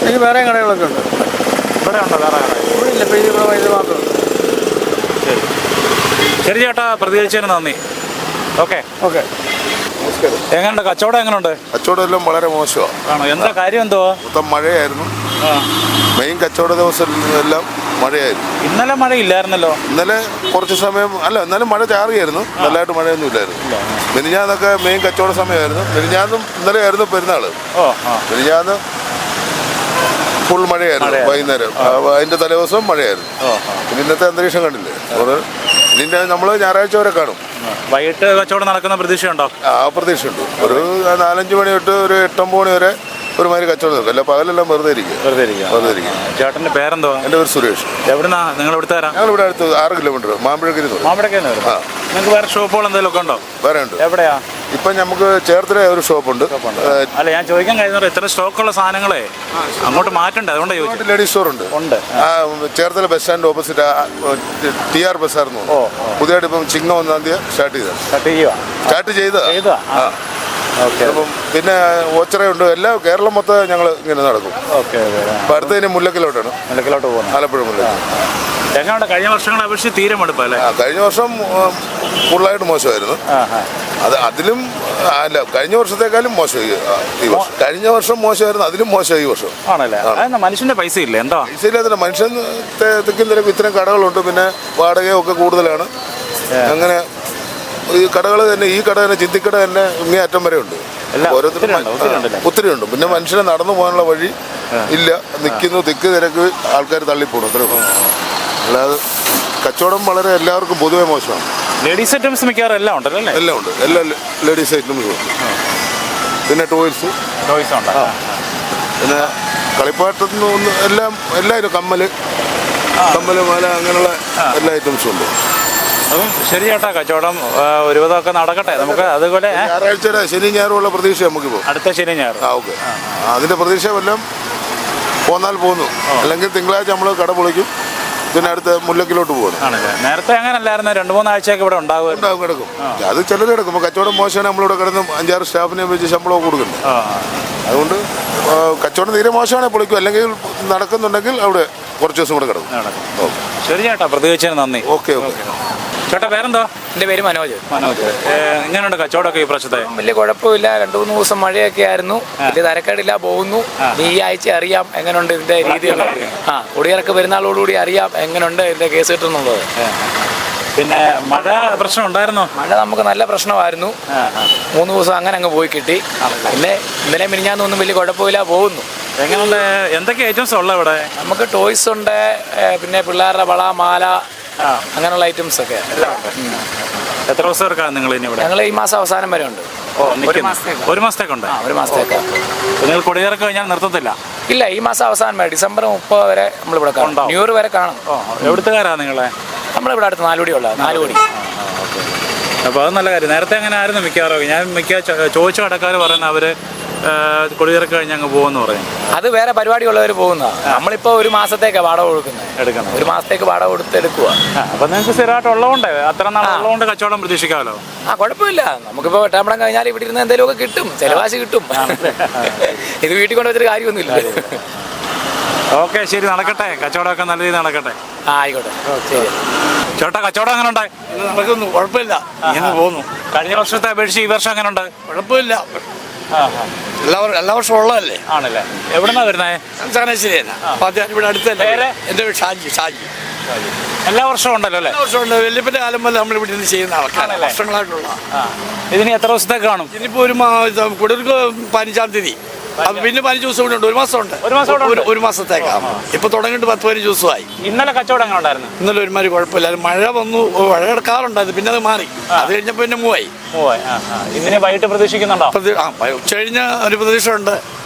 [SPEAKER 7] എനിക്ക് വേറെ കടകളൊക്കെ ഉണ്ട്.
[SPEAKER 1] ഇവിടെ ഉണ്ടോ വേറെ കട?
[SPEAKER 7] ഇവിടെ ഇല്ല, ഇപ്പോൾ ഇത് മാത്രം.
[SPEAKER 1] ശരി ചേട്ടാ, പ്രതികരിച്ചതിന് നന്ദി. ഓക്കെ. എങ്ങനെയുണ്ട് കച്ചവടം? എങ്ങനെയുണ്ട്?
[SPEAKER 8] കച്ചവടം എല്ലാം വളരെ മോശമാണ്.
[SPEAKER 1] ആണോ? എന്താ കാര്യം? എന്തോ
[SPEAKER 8] മൊത്തം മഴയായിരുന്നു. മെയിൻ കച്ചവട ദിവസം എല്ലാം മഴയായിരുന്നു.
[SPEAKER 1] ഇന്നലെ മഴയില്ലായിരുന്നല്ലോ?
[SPEAKER 8] ഇന്നലെ കുറച്ച് സമയം എന്നാലും മഴ ചാറിയായിരുന്നു, നല്ലതായിട്ട് മഴയൊന്നും ഇല്ലായിരുന്നു. മിനിഞ്ഞാന്നൊക്കെ മെയിൻ കച്ചവട സമയമായിരുന്നു. മിനിഞ്ഞാന്നും ഇന്നലെ ആയിരുന്നു പെരുന്നാൾ. മിനിഞ്ഞാന്ന് ഫുൾ മഴയായിരുന്നു വൈകുന്നേരം, അതിൻ്റെ തലേദിവസവും മഴയായിരുന്നു. പിന്നെ ഇന്നത്തെ അന്തരീക്ഷം കണ്ടില്ലേ? ഇനി നമ്മൾ ഞായറാഴ്ച വരെ കാണും.
[SPEAKER 1] വൈകിട്ട് കച്ചവടം നടക്കുന്ന പ്രതീക്ഷയുണ്ടോ?
[SPEAKER 8] പ്രതീക്ഷയുണ്ട്. ഒരു 4-5 മണി തൊട്ട് ഒരു 8-9 മണി വരെ ഒരുമാതിരി കച്ചവടം നോക്കും. അല്ല പകലെല്ലാം വെറുതെ ഇരിക്കും.
[SPEAKER 1] ചേട്ടന്റെ പേരെന്തോ?
[SPEAKER 8] എൻ്റെ പേര് സുരേഷ്.
[SPEAKER 1] എവിടുന്നാ നിങ്ങൾ? ഇവിടുത്തെ
[SPEAKER 8] ഞങ്ങൾ ഇവിടെ അടുത്ത് 6 കിലോമീറ്റർ മാമ്പഴക്കരി.
[SPEAKER 1] നിങ്ങൾക്ക് വേറെ ഷോപ്പുകൾ എന്തെങ്കിലും ഒക്കെ ഉണ്ടോ?
[SPEAKER 8] വേറെ ഉണ്ട്.
[SPEAKER 1] എവിടെയാ?
[SPEAKER 8] ഇപ്പം നമുക്ക് ചേർത്തല ഒരു ഷോപ്പുണ്ട്.
[SPEAKER 1] അല്ല, ഞാൻ ചോദിക്കാൻ കഴിയുന്നത് ഇത്ര സ്റ്റോക്കുള്ള സാധനങ്ങളെ അങ്ങോട്ട് മാറ്റണ്ടേ, അതുകൊണ്ട് ചോദിച്ചു.
[SPEAKER 8] ലേഡീസ് സ്റ്റോർ ഉണ്ട്. Cherthala bus stand opposite TR ബസാർന്ന് പുതിയതായിട്ട് ഇപ്പം ചിങ്ങം 1-ാം തീയതി സ്റ്റാർട്ട് ചെയ്തതാ. അപ്പം പിന്നെ ഓച്ചറയുണ്ട്. എല്ലാം കേരളം മൊത്തം ഞങ്ങൾ ഇങ്ങനെ നടക്കും. അപ്പം അടുത്തതിന് മുല്ലക്കിലോട്ട് പോകുന്നത്. ആലപ്പുഴ മുല്ലക്കൽ.
[SPEAKER 1] എങ്ങനെയുണ്ട്? കഴിഞ്ഞ വർഷങ്ങളെ അപേക്ഷിച്ച് തീരെ മടുപ്പല്ലേ?
[SPEAKER 8] കഴിഞ്ഞ വർഷം ഫുള്ളായിട്ട് മോശമായിരുന്നു. അതിലും അല്ല, കഴിഞ്ഞ വർഷത്തെക്കാളും മോശമായി ഈ വർഷം. കഴിഞ്ഞ വർഷം മോശമായിരുന്നു, അതിലും മോശമായി ഈ വർഷം.
[SPEAKER 1] ആണല്ലേ? മനുഷ്യന്റെ പൈസ ഇല്ല, എന്താ
[SPEAKER 8] പൈസ ഇല്ലാത്ത മനുഷ്യൻ തിക്കും തിരക്കും. ഇത്രയും കടകളുണ്ട്, പിന്നെ വാടകയും ഒക്കെ കൂടുതലാണ്. അങ്ങനെ ഈ കടകൾ തന്നെ, ഈ കട തന്നെ, ചിന്തിക്കട തന്നെ ഇങ്ങേ അറ്റം വരെ ഉണ്ട്. ഒത്തിരി ഉണ്ട്. പിന്നെ മനുഷ്യനെ നടന്നു പോകാനുള്ള വഴി ഇല്ല. നിൽക്കുന്നു, തിക്ക് തിരക്ക്, ആൾക്കാർ തള്ളിപ്പോണു. അത്രയും. അല്ലാതെ കച്ചവടം വളരെ എല്ലാവർക്കും പൊതുവെ മോശമാണ്.
[SPEAKER 1] ലേഡീസ് ഐറ്റംസ് മിക്കവാറും എല്ലാം ഉണ്ടല്ലോ അല്ലേ?
[SPEAKER 8] എല്ലാം ഉണ്ട്. എല്ലാ ലേഡീസ് ഐറ്റംസും ഉണ്ട്. പിന്നെ ടോയ്സ്
[SPEAKER 1] ഉണ്ട്.
[SPEAKER 8] പിന്നെ കളിപ്പാട്ടത്തിന് എല്ലാവരും കമ്മല്, മാല, അങ്ങനെയുള്ള എല്ലാ ഐറ്റംസും ഉണ്ട്.
[SPEAKER 1] അതും ശരി ചേട്ടാ, കച്ചവടം ഒരുവിധമൊക്കെ നടക്കട്ടെ. നമുക്ക് അതുപോലെ
[SPEAKER 8] ഞായറാഴ്ച ശനി ഞായറുള്ള പ്രതീക്ഷ നമുക്കിപ്പോൾ. അടുത്ത
[SPEAKER 1] ശനി ഞായർ.
[SPEAKER 8] ഓക്കെ. അതിന്റെ പ്രതീക്ഷ വല്ലതും പോന്നാൽ പോന്നു. അല്ലെങ്കിൽ തിങ്കളാഴ്ച നമ്മൾ കട പൊളിക്കും. പിന്നെ അടുത്ത മുല്ലക്കിലോട്ട് പോകണം.
[SPEAKER 1] നേരത്തെ അങ്ങനല്ലായിരുന്നു, 2-3 ആഴ്ചയൊക്കെ ഇവിടെ ഉണ്ടാകും
[SPEAKER 8] കിടക്കും. അത് ചിലർ കിടക്കും. കച്ചവടം മോശമാണ്, നമ്മളിവിടെ കിടന്ന് 5-6 സ്റ്റാഫിനെ വെച്ച് ശമ്പളമൊക്കെ കൊടുക്കുന്നു. അതുകൊണ്ട് കച്ചവടം തീരെ മോശമാണ് പൊളിക്കും. അല്ലെങ്കിൽ നടക്കുന്നുണ്ടെങ്കിൽ അവിടെ കുറച്ച് ദിവസം കൂടെ കിടക്കും.
[SPEAKER 1] ശരി ചേട്ടാ, പ്രതികരിച്ചതിന് നന്ദി.
[SPEAKER 8] ഓക്കെ.
[SPEAKER 1] ചേട്ടാ പേരെന്തോ?
[SPEAKER 9] എൻ്റെ പേര് മനോജ്.
[SPEAKER 1] എങ്ങനെയുണ്ട് കച്ചവടമൊക്കെ ഈ പ്രാവശ്യത്തെ?
[SPEAKER 9] വലിയ കുഴപ്പമില്ല. 2-3 ദിവസം മഴയൊക്കെ ആയിരുന്നു. വലിയ തരക്കേടില്ല, പോകുന്നു. ഈ ആഴ്ച അറിയാം എങ്ങനെയുണ്ട് ഇതിന്റെ രീതികൾ. കൊടിയിറക്ക് പെരുന്നാളോടുകൂടി അറിയാം എങ്ങനെയുണ്ട് ഇതിന്റെ കേസ് കിട്ടുന്നുള്ളത്.
[SPEAKER 1] പിന്നെ മഴ പ്രശ്നം ഉണ്ടായിരുന്നോ?
[SPEAKER 9] മഴ നമുക്ക് നല്ല പ്രശ്നമായിരുന്നു. 3 ദിവസം അങ്ങനെ അങ്ങ് പോയി കിട്ടി. പിന്നെ ഇന്നലെ മിനിഞ്ഞാന്നൊന്നും വലിയ കുഴപ്പമില്ല, പോകുന്നു.
[SPEAKER 1] എങ്ങനെയുണ്ട്? എന്തൊക്കെ ഐറ്റംസ് ഉള്ളത് ഇവിടെ?
[SPEAKER 9] നമുക്ക് ടോയ്സ് ഉണ്ട്, പിന്നെ പിള്ളേരുടെ വള, മാല, അങ്ങനെയുള്ള ഐറ്റംസ് ഒക്കെ എല്ലാം ഉണ്ട്.
[SPEAKER 1] എത്ര ദിവസം എടുക്കാം നിങ്ങൾ ഇനി ഇവിടെ?
[SPEAKER 9] ഞങ്ങൾ ഈ മാസം അവസാനം വരെ ഉണ്ട്.
[SPEAKER 1] ഒരു മാസത്തേക്കുണ്ട്.
[SPEAKER 9] 1 മാസത്തേക്ക്.
[SPEAKER 1] നിങ്ങൾ കൊടിയിറക്ക് കഴിഞ്ഞാൽ നിർത്തത്തില്ല?
[SPEAKER 9] ഇല്ല, ഈ മാസം അവസാനം വരെ, ഡിസംബർ 30 വരെ നമ്മളിവിടെ കാണും. ന്യൂ ഇയർ വരെ കാണും.
[SPEAKER 1] എവിടുത്തുകാരാ നിങ്ങളെ?
[SPEAKER 9] നമ്മളിവിടെ അടുത്ത് 4 കോടി ഉള്ള 4 കോടി.
[SPEAKER 1] അപ്പോൾ അത് നല്ല കാര്യം. നേരത്തെ അങ്ങനെ ആയിരുന്നു മിക്കവാറും. ഞാൻ ചോദിച്ച കടക്കാർ പറയുന്നത് അവർ കൊടിയിറക്ക് കഴിഞ്ഞ് അങ്ങ് പോകുമെന്ന് പറയും.
[SPEAKER 9] അത് വേറെ പരിപാടി ഉള്ളവർ പോകുന്നതാണ്. നമ്മളിപ്പോൾ 1 മാസത്തേക്ക് വാടക എടുക്കണം. 1 മാസത്തേക്ക് വാടക എടുക്കുക.
[SPEAKER 1] അപ്പം നിങ്ങൾക്ക് സ്ഥിരമായിട്ട് ഉള്ളതുകൊണ്ട്, അത്ര നാളുള്ളതുകൊണ്ട് കച്ചവടം പ്രതീക്ഷിക്കാമല്ലോ.
[SPEAKER 9] കുഴപ്പമില്ല. നമുക്കിപ്പോൾ വെട്ടാമ്പളം കഴിഞ്ഞാൽ ഇവിടെ ഇരുന്ന് എന്തെങ്കിലുമൊക്കെ കിട്ടും, ചിലവാശി കിട്ടും. ഇത് വീട്ടിൽ കൊണ്ടുവച്ചിട്ട് കാര്യമൊന്നുമില്ല.
[SPEAKER 1] ഓക്കെ, ശരി, നടക്കട്ടെ. കച്ചവടമൊക്കെ നല്ല രീതിയിൽ നടക്കട്ടെ.
[SPEAKER 9] ആയിക്കോട്ടെ, ശരി.
[SPEAKER 1] ചേട്ടാ കച്ചവടം എങ്ങനെ ഉണ്ടായി?
[SPEAKER 7] നടക്കുന്നു, കുഴപ്പമില്ല, ഇങ്ങനെ പോകുന്നു.
[SPEAKER 1] കഴിഞ്ഞ വർഷത്തെ അപേക്ഷിച്ച് ഈ വർഷം എങ്ങനെ ഉണ്ട്?
[SPEAKER 7] കുഴപ്പമില്ല. എല്ലാ വർഷവും ഉള്ളതല്ലേ?
[SPEAKER 1] ആണല്ലേ? എവിടെന്നാ വരുന്നേ?
[SPEAKER 7] ചങ്ങനാശ്ശേരി തന്നെ. ഇവിടെ അടുത്തല്ലേ? എൻ്റെ ഷാജി.
[SPEAKER 1] എല്ലാ വർഷവും ഉണ്ടല്ലോ അല്ലേ?
[SPEAKER 7] എല്ലാ വർഷവും ഉണ്ട്. വല്യപ്പൻ്റെ കാലം പോലെ നമ്മൾ ഇവിടെ നിന്ന് ചെയ്യുന്ന ആൾക്കാരാണ്, വർഷങ്ങളായിട്ടുള്ള.
[SPEAKER 1] ഇതിന് എത്ര ദിവസത്തേക്ക് കാണും?
[SPEAKER 7] ഇനിയിപ്പോൾ കുടിർക്ക് 15-ാം തീയതി. അത് പിന്നെ 15 ദിവസം കൂടെ ഉണ്ട്. 1 മാസം ഉണ്ട്. 1 മാസത്തേക്കാണ്. ഇപ്പൊ തുടങ്ങിയിട്ട് 10-15 ദിവസമായി.
[SPEAKER 1] ഇന്നലെ കച്ചവടം എങ്ങനെ ഉണ്ടായിരുന്നു?
[SPEAKER 7] ഇന്നലെ ഒരുമാതിരി കുഴപ്പമില്ല. മഴ വന്നു, മഴ കിടക്കാറുണ്ടായിരുന്നു. പിന്നെ അത് മാറി. അത് കഴിഞ്ഞപ്പോൾ പിന്നെ മൂവായി.
[SPEAKER 1] ഇതിന് വൈകിട്ട് പ്രതീക്ഷിക്കുന്നുണ്ടോ?
[SPEAKER 7] ഉച്ച കഴിഞ്ഞ ഒരു പ്രതീക്ഷ ഉണ്ട്.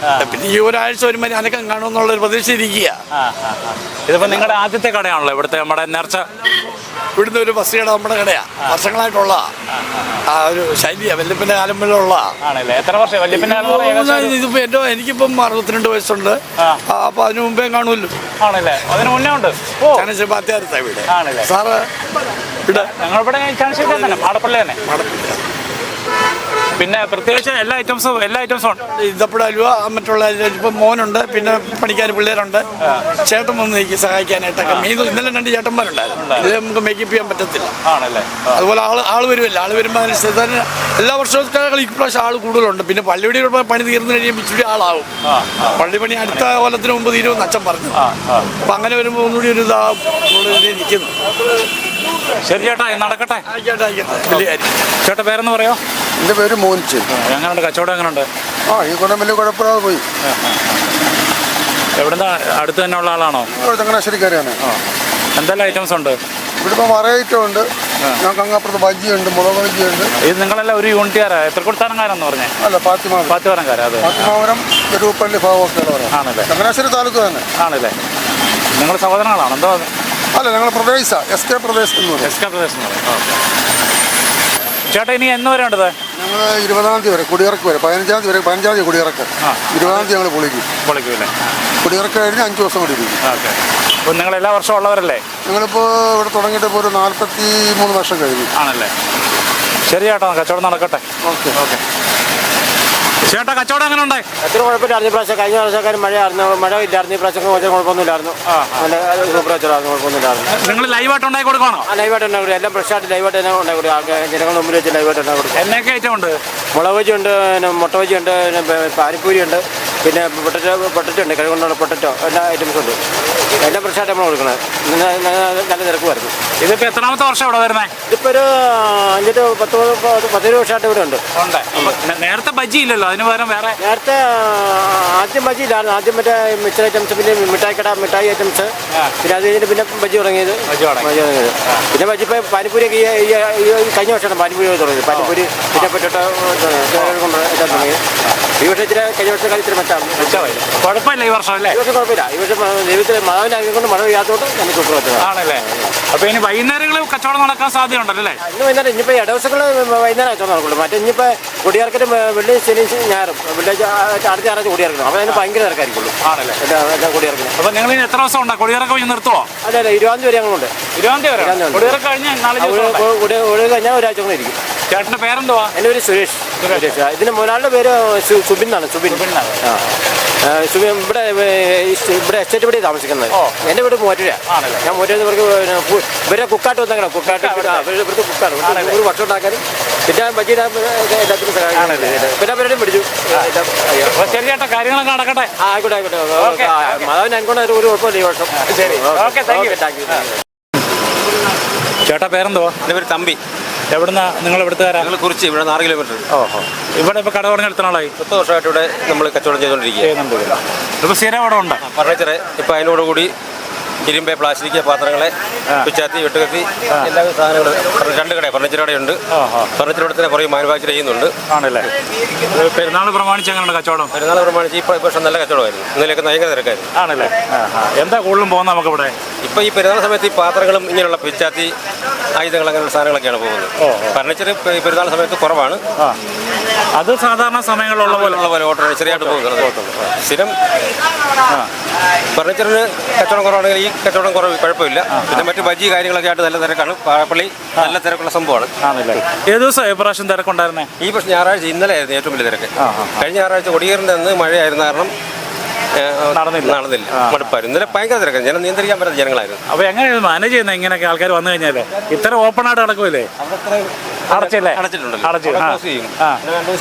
[SPEAKER 7] പിന്നെ ഈ ഒരാഴ്ച ഒരുമാതിരി അനക്കം കാണുമെന്നുള്ള ഒരു പ്രതീക്ഷ ഇരിക്കുക.
[SPEAKER 1] ഇതിപ്പോ നിങ്ങളുടെ ആദ്യത്തെ കടയാണല്ലോ ഇവിടുത്തെ നമ്മുടെ നേർച്ച?
[SPEAKER 7] ഇവിടുന്ന് ഒരു ബസ് കട നമ്മുടെ കടയാ, വർഷങ്ങളായിട്ടുള്ള ആ ഒരു ശൈലിയാ. വല്യപ്പൻ്റെ കാലം പോലെ ഉള്ള.
[SPEAKER 1] എത്ര വർഷം വല്യപ്പൻ്റെ?
[SPEAKER 7] ഇതിപ്പോ എനിക്കിപ്പം 62 വയസ്സുണ്ട്. അപ്പൊ അതിന് മുമ്പേ കാണുമല്ലോ.
[SPEAKER 1] ആണല്ലേ? അതിന് മുന്നേ ഉണ്ട്.
[SPEAKER 7] ചാനശ്ശേരി വീട്. സാറ് ഇവിടെ
[SPEAKER 1] ഞങ്ങളിവിടെ ചാനശ്ശേരി തന്നെ, മാടപ്പള്ളി തന്നെ. പിന്നെ പ്രത്യേകിച്ച് എല്ലാ ഐറ്റംസും ഉണ്ട്.
[SPEAKER 7] ഇതപ്പഴ അലുവ, മറ്റുള്ള ഇപ്പം മോനുണ്ട്, പിന്നെ പണിക്കാർ പിള്ളേരുണ്ട്. ചേട്ടൻ വന്ന് എനിക്ക് സഹായിക്കാനായിട്ടൊക്കെ. ഇന്നലെ 2 ചേട്ടന്മാരുണ്ടായിരുന്നു. ഇത് നമുക്ക് മേക്കപ്പ് ചെയ്യാൻ പറ്റത്തില്ല. അതുപോലെ ആള് വരുമല്ലോ. ആള് വരുമ്പോൾ അതിനനുസരിച്ച് തന്നെ എല്ലാ വർഷത്തേക്കാൾ ഇപ്രാവശ്യം ആൾ കൂടുതലുണ്ട്. പിന്നെ പള്ളിപടി പണി തീർന്നു കഴിയുമ്പോൾ ഇച്ചിരി ആളാവും. പള്ളിപ്പണി അടുത്ത കൊല്ലത്തിന് മുമ്പ് തീരുമെന്ന് അച്ഛൻ പറഞ്ഞു. അപ്പം അങ്ങനെ വരുമ്പോൾ ഒന്നുകൂടി ഒരു നിൽക്കുന്നു.
[SPEAKER 1] ശരി ചേട്ടാ, നടക്കട്ടെ.
[SPEAKER 7] വലിയ കാര്യം.
[SPEAKER 1] ചേട്ടാ പേരെന്ന് പറയോ?
[SPEAKER 8] എൻ്റെ പേര് മോനിച്ച്.
[SPEAKER 1] എങ്ങനെയുണ്ട് കച്ചവടം? എങ്ങനെയുണ്ട്?
[SPEAKER 8] ഈ കൊല്ലം വലിയ കുഴപ്പമില്ലാതെ പോയി.
[SPEAKER 1] എവിടുന്ന? അടുത്ത് തന്നെ ഉള്ള ആളാണോ?
[SPEAKER 8] ചങ്ങനാശ്ശേരിക്കാരാണ്.
[SPEAKER 1] എന്തെല്ലാം ഐറ്റംസ് ഉണ്ട്?
[SPEAKER 8] ഇവിടെ ഇപ്പോൾ മറൈറ്റം ഉണ്ട്, ഞങ്ങൾക്ക് അങ്ങപ്പുറത്ത് ബജ്ജിയുണ്ട്, മുളക് ബജ്ജിയുണ്ട്.
[SPEAKER 1] ഇത് നിങ്ങളെല്ലാം ഒരു യൂണിറ്റുകാരാ? തൃക്കുടത്താനക്കാരെന്ന് പറഞ്ഞേ?
[SPEAKER 8] അല്ല, പാത്തിമാവരം.
[SPEAKER 1] പാത്തിവാരംകാരാ? അത്
[SPEAKER 8] പാത്തിമാവരം എരുവപ്പള്ളി ഭാഗമൊക്കെ ഉള്ളവരാണ്.
[SPEAKER 1] ആണല്ലേ?
[SPEAKER 8] ചങ്ങനാശ്ശേരി താലൂക്ക് തന്നെ.
[SPEAKER 1] ആണല്ലേ? നിങ്ങൾ സഹോദരങ്ങളാണ് എന്തോ?
[SPEAKER 8] അല്ല, ഞങ്ങൾ പ്രദേശമാണ്, എസ് കെ പ്രദേശ് എന്ന് പറയും.
[SPEAKER 1] എസ് കെ പ്രദേശ് എന്ന് പറയും. ഓക്കെ. ചേട്ടാ ഇനി എന്ന് വരെ ഉണ്ടത്?
[SPEAKER 8] ഞങ്ങൾ 20-ാം തീയതി വരെ കുടിയിറക്ക് വരെ, 15-ാം തീയതി വരെ, 15-ാം തീയതി കുടിയിറക്ക്, 20-ാം തീയതി ഞങ്ങൾ പൊളിക്കൂല്ലേ? കുടിയിറക്ക് കഴിഞ്ഞ് 5 ദിവസം കൂടി ഇരിക്കും.
[SPEAKER 1] ഓക്കെ. അപ്പോൾ നിങ്ങൾ എല്ലാ വർഷവും ഉള്ളവരല്ലേ?
[SPEAKER 8] ഞങ്ങളിപ്പോൾ ഇവിടെ തുടങ്ങിയിട്ട് ഇപ്പോൾ ഒരു 43 വർഷം കഴിഞ്ഞു.
[SPEAKER 1] ആണല്ലേ? ശരി ചേട്ടാ, കച്ചവടം നടക്കട്ടെ.
[SPEAKER 8] Okay
[SPEAKER 1] okay. ചേട്ടാ കച്ചവടം എങ്ങനെ ഉണ്ടായി?
[SPEAKER 10] അത്ര കുഴപ്പമില്ലായിരുന്നു. പ്രാവശ്യം കഴിഞ്ഞ പ്രാവശ്യക്കാരും മഴ ഇല്ലായിരുന്നു. ഈ പ്രാവശ്യം കുറച്ച് കുഴപ്പമൊന്നുമില്ലായിരുന്നു. സൂപ്പർ കച്ചവടമായിരുന്നു, കുഴപ്പമൊന്നുമില്ലായിരുന്നു.
[SPEAKER 1] നിങ്ങൾ ലൈവായിട്ട് ഉണ്ടാക്കി കൊടുക്കണോ?
[SPEAKER 10] ലൈവായിട്ട് ഉണ്ടാക്കി കൊടുക്കും. എല്ലാം ഫ്രഷായിട്ട് ലൈവായിട്ട് തന്നെ ഉണ്ടാക്കി കൊടുക്കും. ജനങ്ങളുടെ മുമ്പിൽ വെച്ച് ലൈവായിട്ട് ഉണ്ടാക്കി കൊടുക്കും.
[SPEAKER 1] എന്നൊക്കെ ഐറ്റം ഉണ്ട്?
[SPEAKER 10] മുളക് ബജി ഉണ്ട്, പിന്നെ മുട്ട ബജി ഉണ്ട്, പിന്നെ പാനിപ്പൂരി ഉണ്ട്, പിന്നെ പൊട്ടറ്റോ ഉണ്ട്, കഴിവുകൊണ്ടുള്ള പൊട്ടറ്റോ, എല്ലാ ഐറ്റംസും ഉണ്ട്. എല്ലാം ഫ്രഷായിട്ട് നമ്മൾ കൊടുക്കുന്നത്. നല്ല തിരക്കുമായിരുന്നു.
[SPEAKER 1] ഇതിപ്പോൾ എത്രാമത്തെ വർഷം ഇവിടെ വരുന്നത്?
[SPEAKER 10] ഇതിപ്പോൾ ഒരു 5-10 വർഷമായിട്ട് ഇവിടെ ഉണ്ട്.
[SPEAKER 1] നേരത്തെ ബജ്ജി ഇല്ലല്ലോ, അതിന് പകരം വേറെ?
[SPEAKER 10] നേരത്തെ ആദ്യം ബജി ഇല്ലായിരുന്നു. ആദ്യം മറ്റേ മിക്സർ ഐറ്റംസ്, പിന്നെ മിഠായി ഐറ്റംസ്, പിന്നെ അത് കഴിഞ്ഞിട്ട് പിന്നെ ബജി തുടങ്ങിയത്. പിന്നെ ബജി ഇപ്പോൾ പാനിപ്പൂരിയൊക്കെ ഈ കഴിഞ്ഞ വർഷമാണ് പാനിപ്പൂരി തുടങ്ങിയത്. പാനിപ്പൂരി പിന്നെ പൊട്ടറ്റോ കൊണ്ട് എല്ലാം തുടങ്ങിയത്. ഈ വർഷം ഇച്ചിരി കഴിഞ്ഞ വർഷക്കാലം ഇച്ചിരി മെച്ചാണ്.
[SPEAKER 1] കുഴപ്പമില്ല ഈ വർഷം അല്ലേ?
[SPEAKER 10] ഈ വർഷം കുഴപ്പമില്ല. ഈ വർഷം ദൈവത്തിൽ മാതാവിനെ ആഗ്രഹം കൊണ്ട് മഴ പെയ്യാത്തോട്ട് നമുക്ക് സൂപ്പർ വെച്ചതാണ്.
[SPEAKER 1] ആണല്ലേ? അപ്പോൾ ഇനി വൈകുന്നേരങ്ങളിൽ കച്ചവടം നടക്കാൻ സാധ്യതയുണ്ടല്ലേ?
[SPEAKER 10] ഇന്ന് വൈകുന്നേരം ഇനിയിപ്പോൾ ഇടവസങ്ങൾ വൈകുന്നേരം കച്ചവടം നടക്കുള്ളൂ. മറ്റേ ഇനിയിപ്പോൾ കുടിയിറക്കൽ വെള്ളിയും ശനി ഞായറും വെള്ളിയാഴ്ച അടുത്ത ഞായറാഴ്ച കുടിയിറക്കണം. അപ്പോൾ അതിന് ഭയങ്കര തിരക്കായിരിക്കുള്ളൂ.
[SPEAKER 1] ആണല്ലേ?
[SPEAKER 10] എല്ലാം കുടിയിറക്കണം.
[SPEAKER 1] അപ്പോൾ നിങ്ങൾ ഇനി എത്ര ദിവസം ഉണ്ടാകും? കുടിയിറക്കം കഴിഞ്ഞ് നിർത്തുമോ?
[SPEAKER 10] അല്ല 20-ാം തീയതി വരെ ഞങ്ങളുണ്ട്.
[SPEAKER 1] 20-ാം തീയതി വരെ കുടിയിറക്കം കഴിഞ്ഞാൽ
[SPEAKER 10] കഴിഞ്ഞാൽ ഒരാഴ്ച കൂടെ ഇരിക്കും.
[SPEAKER 1] ചേട്ടൻ്റെ പേരെന്തുവാ?
[SPEAKER 10] എൻ്റെ പേര് സുരേഷ്. ഇതിന് മുതലാളിയുടെ പേര് സുബിൻ എന്നാണ്. സുബിൻ. ഇവിടെ എസ്റ്റേറ്റ് പടി താമസിക്കുന്നത്. എൻ്റെ വീട് മൂവാറ്റുപുഴ. ഞാൻ മൂവാറ്റുപുഴ ഇവരെ കുക്കാട്ട് വന്നേക്കണം. കുക്കാട്ട് ഇവിടുത്തെ കുക്കാണ്. ഒരു വർഷം ഉണ്ടാക്കാനും പിന്നെ ബജീറ്റ് എല്ലാത്തിനും പിന്നെ പരിപാടിയും പിടിച്ചു.
[SPEAKER 1] ശരി ചേട്ടാ, കാര്യങ്ങളൊക്കെ നടക്കട്ടെ.
[SPEAKER 10] ആയിക്കോട്ടെ ആയിക്കോട്ടെ. മാതാവിന് അനുകൊണ്ട് ഒരു കുഴപ്പമില്ല ഈ വർഷം.
[SPEAKER 1] ശരി, ഓക്കെ, താങ്ക് യു. ചേട്ടാ പേരെന്തുവാ?
[SPEAKER 11] എൻ്റെ പേര് തമ്പി.
[SPEAKER 1] എവിടുന്നാ നിങ്ങൾ? ഇവിടുത്തുകാരാ?
[SPEAKER 11] ഞങ്ങൾ കുറിച്ച് ഇവിടെ 6 കിലോമീറ്റർ.
[SPEAKER 1] ഓഹോ. ഇവിടെ ഇപ്പോൾ കട പറഞ്ഞ എത്ര നാളായി?
[SPEAKER 11] 10 വർഷമായിട്ട് ഇവിടെ നമ്മൾ കച്ചവടം ചെയ്തുകൊണ്ടിരിക്കുക.
[SPEAKER 1] ഇപ്പോൾ സ്ഥിരം അവിടെ ഉണ്ട്
[SPEAKER 11] ഫർണിച്ചർ. ഇപ്പോൾ അതിനോടുകൂടി ഇരുമ്പ്, പ്ലാസ്റ്റിക് പാത്രങ്ങളെ, പിച്ചാത്തി, വെട്ടുകത്തി, എല്ലാവിധ സാധനങ്ങൾ. 2 കട ഫർണിച്ചർ കടയുണ്ട്. ഫർണിച്ചർ ഇവിടെ തന്നെ കുറേ മാനുഫാക്ചർ ചെയ്യുന്നുണ്ട്.
[SPEAKER 1] ആണല്ലേ? പെരുന്നാൾ പ്രമാണിച്ച് എങ്ങനെയുണ്ട് കച്ചവടം?
[SPEAKER 11] പെരുന്നാൾ പ്രമാണിച്ച് ഇപ്പോൾ പക്ഷേ നല്ല കച്ചവടമായിരുന്നു. ഇന്നലെയൊക്കെ ഭയങ്കര തിരക്കായിരുന്നു.
[SPEAKER 1] ആണല്ലേ? എന്താ കൂടുതലും പോകുന്നത് നമുക്ക് ഇവിടെ?
[SPEAKER 11] ഇപ്പോൾ ഈ പെരുന്നാൾ സമയത്ത് ഈ പാത്രങ്ങളും ഇങ്ങനെയുള്ള പിച്ചാത്തി ആയുധങ്ങൾ അങ്ങനെയുള്ള സാധനങ്ങളൊക്കെയാണ് പോകുന്നത്. ഫർണിച്ചർ പെരുന്നാൾ സമയത്ത് കുറവാണ്.
[SPEAKER 1] അത് സാധാരണ സമയങ്ങളുള്ള പോലെ
[SPEAKER 11] ഓർഡർ ചെറിയായിട്ട് പോകുന്നത്. സ്ഥിരം ഫർണിച്ചറിന് കച്ചവടം കുറവാണെങ്കിൽ ഈ കച്ചവടം കുഴപ്പമില്ല. പിന്നെ മറ്റു ബജി കാര്യങ്ങളൊക്കെ ആയിട്ട് നല്ല തിരക്കാണ്. പാപ്പള്ളി നല്ല തിരക്കുള്ള സംഭവമാണ്.
[SPEAKER 1] ആണല്ലേ? ഏത് ദിവസം പ്രാവശ്യം തിരക്കുണ്ടായിരുന്നേ?
[SPEAKER 11] ഈ പക്ഷേ ഞായറാഴ്ച ഇന്നലെ ആയിരുന്നു ഏറ്റവും വലിയ തിരക്ക്. കഴിഞ്ഞ ഞായറാഴ്ച കൊടിയേറിൻ്റെ അന്ന് മഴയായിരുന്ന കാരണം നടന്നില്ല. മടുപ്പായിരുന്നു. ഇന്നലെ ഭയങ്കര തിരക്കാണ്. ജനം നിയന്ത്രിക്കാൻ പറ്റുന്ന ജനങ്ങളായിരുന്നു.
[SPEAKER 1] അപ്പോൾ എങ്ങനെയാണ് മാനേജ് ചെയ്യുന്നത്? ഇങ്ങനെയൊക്കെ ആൾക്കാർ വന്നു കഴിഞ്ഞാൽ ഇത്ര ഓപ്പൺ ആയിട്ട് നടക്കൂലേ? അടച്ചില്ലേ?
[SPEAKER 11] അടച്ചിട്ടുണ്ട്.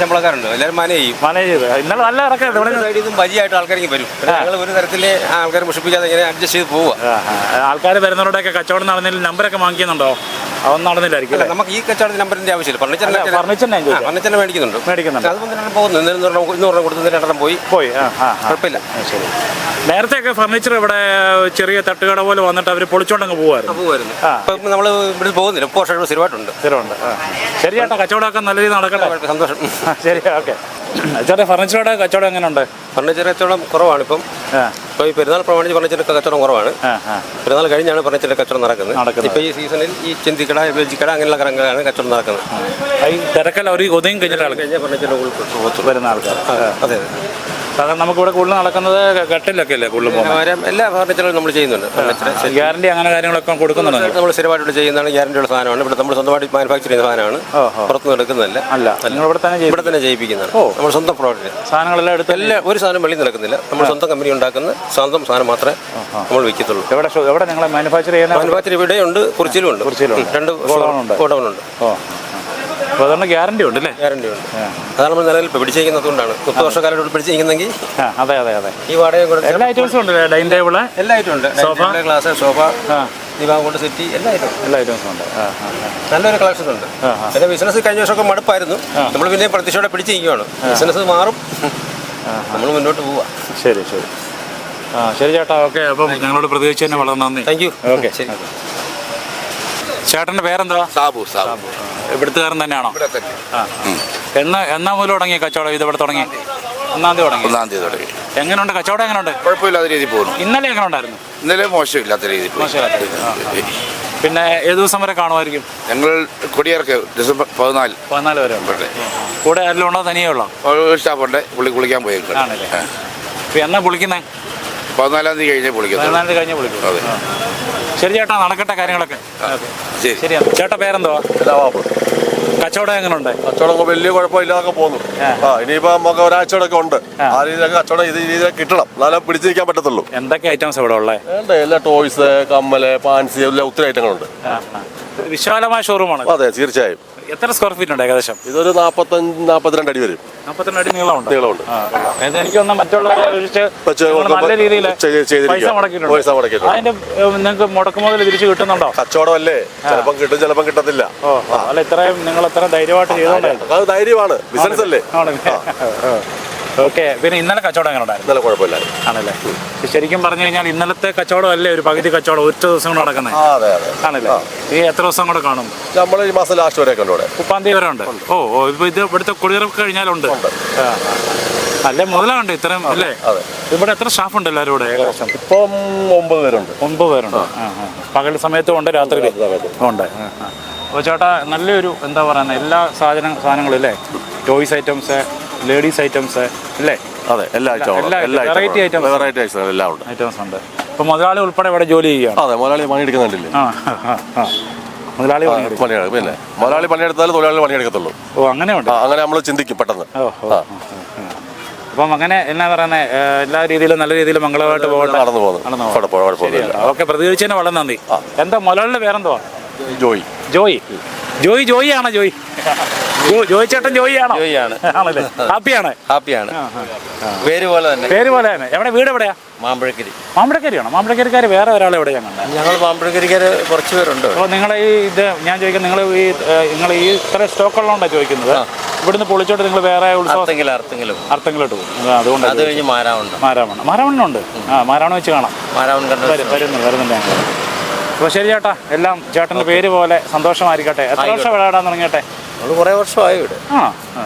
[SPEAKER 11] ശമ്പളക്കാരുണ്ട്. എല്ലാവരും മാനേജ് ചെയ്യും.
[SPEAKER 1] ഇന്നലെ നല്ല ഇറക്കായിരുന്നു. ഇവിടെ
[SPEAKER 11] സൈഡിൽ നിന്നും ബജിയായിട്ട് ആൾക്കാർക്ക് വരും. ഞങ്ങൾ ഒരു തരത്തിലെ ആൾക്കാർ മുഷിപ്പിക്കാതെ ഇങ്ങനെ അഡ്ജസ്റ്റ് ചെയ്ത് പോവുക.
[SPEAKER 1] ആൾക്കാർ വരുന്നവരുടെയൊക്കെ കച്ചവടം നടന്നതിൽ നമ്പറൊക്കെ വാങ്ങിക്കുന്നുണ്ടോ? അതൊന്നും നടന്നില്ലായിരിക്കും.
[SPEAKER 11] നമുക്ക് ഈ കച്ചവടത്തിന് നമ്പറിന്റെ ആവശ്യമില്ല. ഫർണിച്ചറിന് മേടിക്കുന്നുണ്ട്. അതുകൊണ്ട് പോകുന്നു. 200 കൊടുത്ത് 2 പോയി കുഴപ്പമില്ല.
[SPEAKER 1] ശരി. നേരത്തെയൊക്കെ ഫർണിച്ചർ ഇവിടെ ചെറിയ തട്ടുകട പോലെ വന്നിട്ട് അവർ പൊളിച്ചോണ്ടങ്ങ് പോകുമായിരുന്നു.
[SPEAKER 11] ഇപ്പം നമ്മൾ ഇവിടെ പോകുന്നില്ല. 3 വർഷം സ്ഥിരമായിട്ടുണ്ട്.
[SPEAKER 1] ശരി ചേട്ടാ, കച്ചവടമൊക്കെ നല്ല രീതിയിൽ നടക്കട്ടെ.
[SPEAKER 11] സന്തോഷം.
[SPEAKER 1] ശരി, ഓക്കെ. ചേട്ടാ ഫർണിച്ചറുടെ കച്ചവടം എങ്ങനെയുണ്ട്?
[SPEAKER 11] ഫർണിച്ചർ കച്ചവടം കുറവാണ് ഇപ്പം. ഇപ്പോൾ ഈ പെരുന്നാൾ പ്രമാണിച്ച് ഫർണിച്ചറിൻ്റെ കച്ചവടം കുറവാണ്. പെരുന്നാൾ കഴിഞ്ഞാണ് ഫർണിച്ചറിൻ്റെ കച്ചവടം നടക്കുന്നത്. ഇപ്പോൾ ഈ സീസണിൽ ഈ ചിന്തിക്കട, വെജിക്കട അങ്ങനെയുള്ള കടങ്ങളാണ് കച്ചവടം നടക്കുന്നത്.
[SPEAKER 1] ഈ തിരക്കല്ല ഒരു ഒതുങ്ങി കഴിഞ്ഞ
[SPEAKER 11] ഫർണിച്ചറിൻ്റെ
[SPEAKER 1] വരുന്ന ആൾക്കാർ.
[SPEAKER 11] അതെ.
[SPEAKER 1] സാധാരണ നമുക്കിവിടെ കൂടുതൽ നടക്കുന്നത് കട്ടിലൊക്കെ അല്ലേ കൂടുതൽ പോകുന്നത്?
[SPEAKER 11] എല്ലാ ഫർണിച്ചറും നമ്മൾ ചെയ്യുന്നുണ്ട്.
[SPEAKER 1] ഗ്യാരണ്ടി അങ്ങനെ കാര്യങ്ങളൊക്കെ കൊടുക്കുന്നുണ്ട്.
[SPEAKER 11] നമ്മൾ സ്ഥിരമായിട്ട് ചെയ്യുന്നതാണ്. ഗ്യാരണ്ടിയുള്ള സാധനമാണ്. ഇവിടെ നമ്മൾ സ്വന്തമായിട്ട് മാനുഫാക്ചർ ചെയ്യുന്ന സാധനമാണ്. പുറത്തുനിന്ന് എടുക്കുന്നതല്ല. ഇവിടെ തന്നെ ചെയ്യിപ്പിക്കുന്നതാണ്. നമ്മൾ സ്വന്തം പ്രോഡക്റ്റ്
[SPEAKER 1] സാധനങ്ങളെല്ലാം എടുത്ത്
[SPEAKER 11] ഒരു സാധനം വെളിയിൽ നടക്കുന്നില്ല. നമ്മൾ സ്വന്തം കമ്പനി ഉണ്ടാക്കുന്ന സ്വന്തം സാധനം മാത്രമേ നമ്മൾ വിൽക്കത്തുള്ളൂ.
[SPEAKER 1] എവിടെ നിങ്ങൾ മാനുഫാക്ചർ ചെയ്യുന്ന?
[SPEAKER 11] മാനുഫാക്ചർ ഇവിടെയുണ്ട്, കുറിച്ചിലും ഉണ്ട്. 2 ഗോഡൗണുണ്ട്.
[SPEAKER 1] സാധാരണ ഗ്യാരണ്ടി ഉണ്ട് അല്ലേ?
[SPEAKER 11] ഗ്യാരണ്ടി ഉണ്ട്. അതാണ് നമ്മൾ നിലവിൽ പിടിച്ചിരിക്കുന്നതുകൊണ്ടാണ്. 30 വർഷക്കാലം പിടിച്ചിരിക്കുന്നെങ്കിൽ.
[SPEAKER 1] അതെ.
[SPEAKER 11] ഈ വാടക
[SPEAKER 1] എല്ലാ ഐറ്റംസും ഉണ്ട്. ഡൈനിങ് ടേബിള്
[SPEAKER 11] എല്ലാ ഐറ്റം ഉണ്ട്. ഗ്ലാസ്, സോഫ, ദിവാങ്കോട്ട് സെറ്റി എല്ലാ
[SPEAKER 1] ഐറ്റംസും ഉണ്ട്.
[SPEAKER 11] നല്ലൊരു കളക്ഷൻ ഉണ്ട്. പിന്നെ ബിസിനസ് കഴിഞ്ഞ വർഷമൊക്കെ മടുപ്പായിരുന്നു. നമ്മൾ പിന്നെ പ്രതീക്ഷയോടെ പിടിച്ചിരിക്കുകയാണ്. ബിസിനസ് മാറും, നമ്മൾ മുന്നോട്ട് പോവുക.
[SPEAKER 1] ശരി. ശരി ചേട്ടാ, ഓക്കെ. അപ്പം ഞങ്ങളോട് പ്രതികരിച്ച് തന്നെ വളരെ നന്ദി.
[SPEAKER 11] Thank you.
[SPEAKER 1] ഓക്കെ. ചേട്ടൻ്റെ പേരെന്താ?
[SPEAKER 8] സാബു.
[SPEAKER 1] ഇവിടുത്തുകാരൻ തന്നെയാണോ? എന്നാ മുതൽ തുടങ്ങിയ കച്ചവടം ഇത് ഇവിടെ തുടങ്ങി? 1-ാം തീയതി തുടങ്ങി.
[SPEAKER 8] 1-ാം തീയതി തുടങ്ങി.
[SPEAKER 1] എങ്ങനെയുണ്ട് കച്ചവടം? എങ്ങനെയുണ്ട്?
[SPEAKER 8] കുഴപ്പമില്ലാത്ത രീതിയിൽ പോകുന്നു.
[SPEAKER 1] ഇന്നലെ എങ്ങനെ ഉണ്ടായിരുന്നു?
[SPEAKER 8] ഇന്നലെ മോശമില്ലാത്ത രീതിയിൽ പോയി.
[SPEAKER 1] പിന്നെ ഏത് ദിവസം വരെ കാണുമായിരിക്കും?
[SPEAKER 8] ഞങ്ങൾ കൊടിയിറക്ക് ഡിസംബർ 14
[SPEAKER 1] വരെ ഉണ്ട്. കൂടെ ആരെങ്കിലും ഉണ്ടോ? തനിയേ ഉള്ളോ?
[SPEAKER 8] സ്റ്റാഫുണ്ട്. കുളിക്കാൻ പോയേക്കും.
[SPEAKER 1] ആണല്ലേ. ഇപ്പം എന്നാ പൊളിക്കുന്നേ?
[SPEAKER 8] 14-ാം തീയതി കഴിഞ്ഞേ പൊളിക്കും.
[SPEAKER 1] 14-ാം തീയതി കഴിഞ്ഞേ പൊളിക്കും.
[SPEAKER 8] അതെ.
[SPEAKER 1] ശരി ചേട്ടാ, നടക്കട്ടെ കാര്യങ്ങളൊക്കെ. ശരിയാ. ചേട്ടാ പേരെന്തുവാ? കച്ചവടം എങ്ങനെയുണ്ട്?
[SPEAKER 12] കച്ചവടം വലിയ കുഴപ്പമില്ലാതൊക്കെ പോകുന്നു. ഇനിയിപ്പോ നമുക്ക് ഒരാഴ്ചയോടൊക്കെ ഉണ്ട്. ആ രീതിയിലൊക്കെ കച്ചവടം ഇത് രീതിയിൽ കിട്ടണം, എന്നാലേ പിടിച്ചിരിക്കാൻ പറ്റത്തുള്ളൂ.
[SPEAKER 1] എന്തൊക്കെ ഐറ്റംസ് ഇവിടെ ഉള്ളത്?
[SPEAKER 12] എല്ലാ ടോയ്സ്, കമ്മല്, ഫാൻസി, എല്ലാം ഒത്തിരി ഐറ്റങ്ങളുണ്ട്.
[SPEAKER 1] വിശാലമായ ഷോറൂമാണ്.
[SPEAKER 12] അതെ, തീർച്ചയായും.
[SPEAKER 1] എത്ര സ്ക്വയർ ഫീറ്റ് ഉണ്ട് ഏകദേശം?
[SPEAKER 12] ഇതൊരു 45-42 അടി വരും.
[SPEAKER 1] 42 അടി നീളമുണ്ട്.
[SPEAKER 12] എനിക്ക്
[SPEAKER 1] തോന്നുന്നു മറ്റുള്ളവരെ നല്ല രീതിയിൽ പൈസ മുടക്കിയിട്ടുണ്ട്. അതിന്റെ നിങ്ങൾക്ക് മുടക്കുമുതൽ തിരിച്ചു കിട്ടുന്നുണ്ടോ?
[SPEAKER 12] കച്ചവടമല്ലേ, ചിലപ്പം കിട്ടും, ചിലപ്പം കിട്ടത്തില്ല.
[SPEAKER 1] അല്ല, നിങ്ങൾ ഇത്രയും ധൈര്യമായിട്ട് ചെയ്തോണ്ടായിരുന്നു.
[SPEAKER 12] അത് ധൈര്യമാണ്, ബിസിനസ് അല്ലേ.
[SPEAKER 1] ഓക്കെ. പിന്നെ ഇന്നലെ കച്ചവടം എങ്ങനെ ഉണ്ടായിരുന്നു?
[SPEAKER 12] ഇന്നലെ കുഴപ്പമില്ലായിരുന്നു.
[SPEAKER 1] ആണല്ലേ. ശരിക്കും പറഞ്ഞു കഴിഞ്ഞാൽ ഇന്നലത്തെ കച്ചവടം അല്ലേ ഒരു പകുതി കച്ചവടം ഒറ്റ ദിവസം കൊണ്ട് നടക്കുന്നത്? ആണല്ലേ. ഈ എത്ര ദിവസം കൂടെ കാണും?
[SPEAKER 12] നമ്മൾ ഈ മാസം ലാസ്റ്റ് വരെ കണ്ടു.
[SPEAKER 1] 30-ാം തീയതി വരെ ഉണ്ട്. ഇപ്പൊ ഇത് ഇവിടുത്തെ കുടിയിറക്ക് കഴിഞ്ഞാലുണ്ട്. അല്ലേ, മുതലാണ്ട് ഇത്രയും അല്ലേ? ഇവിടെ എത്ര സ്റ്റാഫ് ഉണ്ട് എല്ലാവരും കൂടെ? ഏകദേശം
[SPEAKER 12] ഇപ്പം 9 പേരുണ്ട്.
[SPEAKER 1] 9 പേരുണ്ട്. പകൽ സമയത്തും ഉണ്ട്, രാത്രി ഉണ്ട്. അപ്പോൾ ചേട്ടാ, നല്ലൊരു എന്താ പറയുന്നത് എല്ലാ സാധനങ്ങളും അല്ലേ? ടോയ്സ് ഐറ്റംസ്, ലേഡീസ് ഐറ്റംസ് അല്ലേ?
[SPEAKER 12] അതെ, എല്ലാ
[SPEAKER 1] വെറൈറ്റി ഐറ്റംസ്
[SPEAKER 12] എല്ലാം ഉണ്ട്.
[SPEAKER 1] ഐറ്റംസ് ഉണ്ട്. ഇപ്പൊ മുതലാളി ഉൾപ്പെടെ ഇവിടെ ജോലി ചെയ്യുകയാണ്.
[SPEAKER 12] അതെ, മുതലാളി പണിയെടുക്കുന്നുണ്ടല്ലേ?
[SPEAKER 1] മുതലാളി
[SPEAKER 12] പണിയെടുക്കും. പിന്നെ മുതലാളി പണിയെടുത്താലും തൊഴിലാളി പണിയെടുക്കത്തുള്ളൂ.
[SPEAKER 1] അങ്ങനെയുണ്ട്.
[SPEAKER 12] അങ്ങനെ നമ്മൾ ചിന്തിക്കും പെട്ടെന്ന്.
[SPEAKER 1] അപ്പം അങ്ങനെ എന്നാ പറയുന്നത്, എല്ലാ രീതിയിലും നല്ല രീതിയിൽ മംഗളമായിട്ട് പോകട്ടെ.
[SPEAKER 12] നടന്നു പോകുന്നു.
[SPEAKER 1] ഓക്കെ, പ്രതികരിച്ചതിന് വളരെ നന്ദി. എന്താ മുതലാളിയുടെ പേരെന്തുവാ? ജോയി ആണോ? ജോയി ചേട്ടൻ ജോയി ആണോ? ആണല്ലേ. ഹാപ്പിയാണ്.
[SPEAKER 13] പേര് പോലെ തന്നെ.
[SPEAKER 1] എവിടെ വീട്? എവിടെയാ? മാമ്പഴക്കരിയാണോ? മാമ്പഴക്കരിക്കാർ വേറെ ഒരാൾ എവിടെ?
[SPEAKER 13] ഞങ്ങൾ മാമ്പഴക്കരിക്കാർ കുറച്ച് പേരുണ്ട്.
[SPEAKER 1] അപ്പോൾ നിങ്ങൾ ഇത് ഞാൻ ചോദിക്കുന്നത്, നിങ്ങൾ ഈ ഇത്ര സ്റ്റോക്ക് ഉള്ളതുകൊണ്ടാണ് ചോദിക്കുന്നത്. ഇവിടുന്ന് പൊളിച്ചോട്ട് നിങ്ങൾ വേറെ അർത്ഥങ്ങളിലോട്ട് പോകും. അതുകൊണ്ട്
[SPEAKER 13] അത് കഴിഞ്ഞ്
[SPEAKER 1] മാരാവണ്ണുണ്ട്. മാരാവണ്ണ വെച്ച് കാണാം. വരുന്നുണ്ട് ഞങ്ങൾ. അപ്പോൾ ശരി ചേട്ടാ, എല്ലാം ചേട്ടൻ്റെ പേര് പോലെ സന്തോഷമായിരിക്കട്ടെ. എത്ര വർഷം വിളയാടാൻ തുടങ്ങിയട്ടെ?
[SPEAKER 13] കുറേ വർഷമായി ഇവിടെ.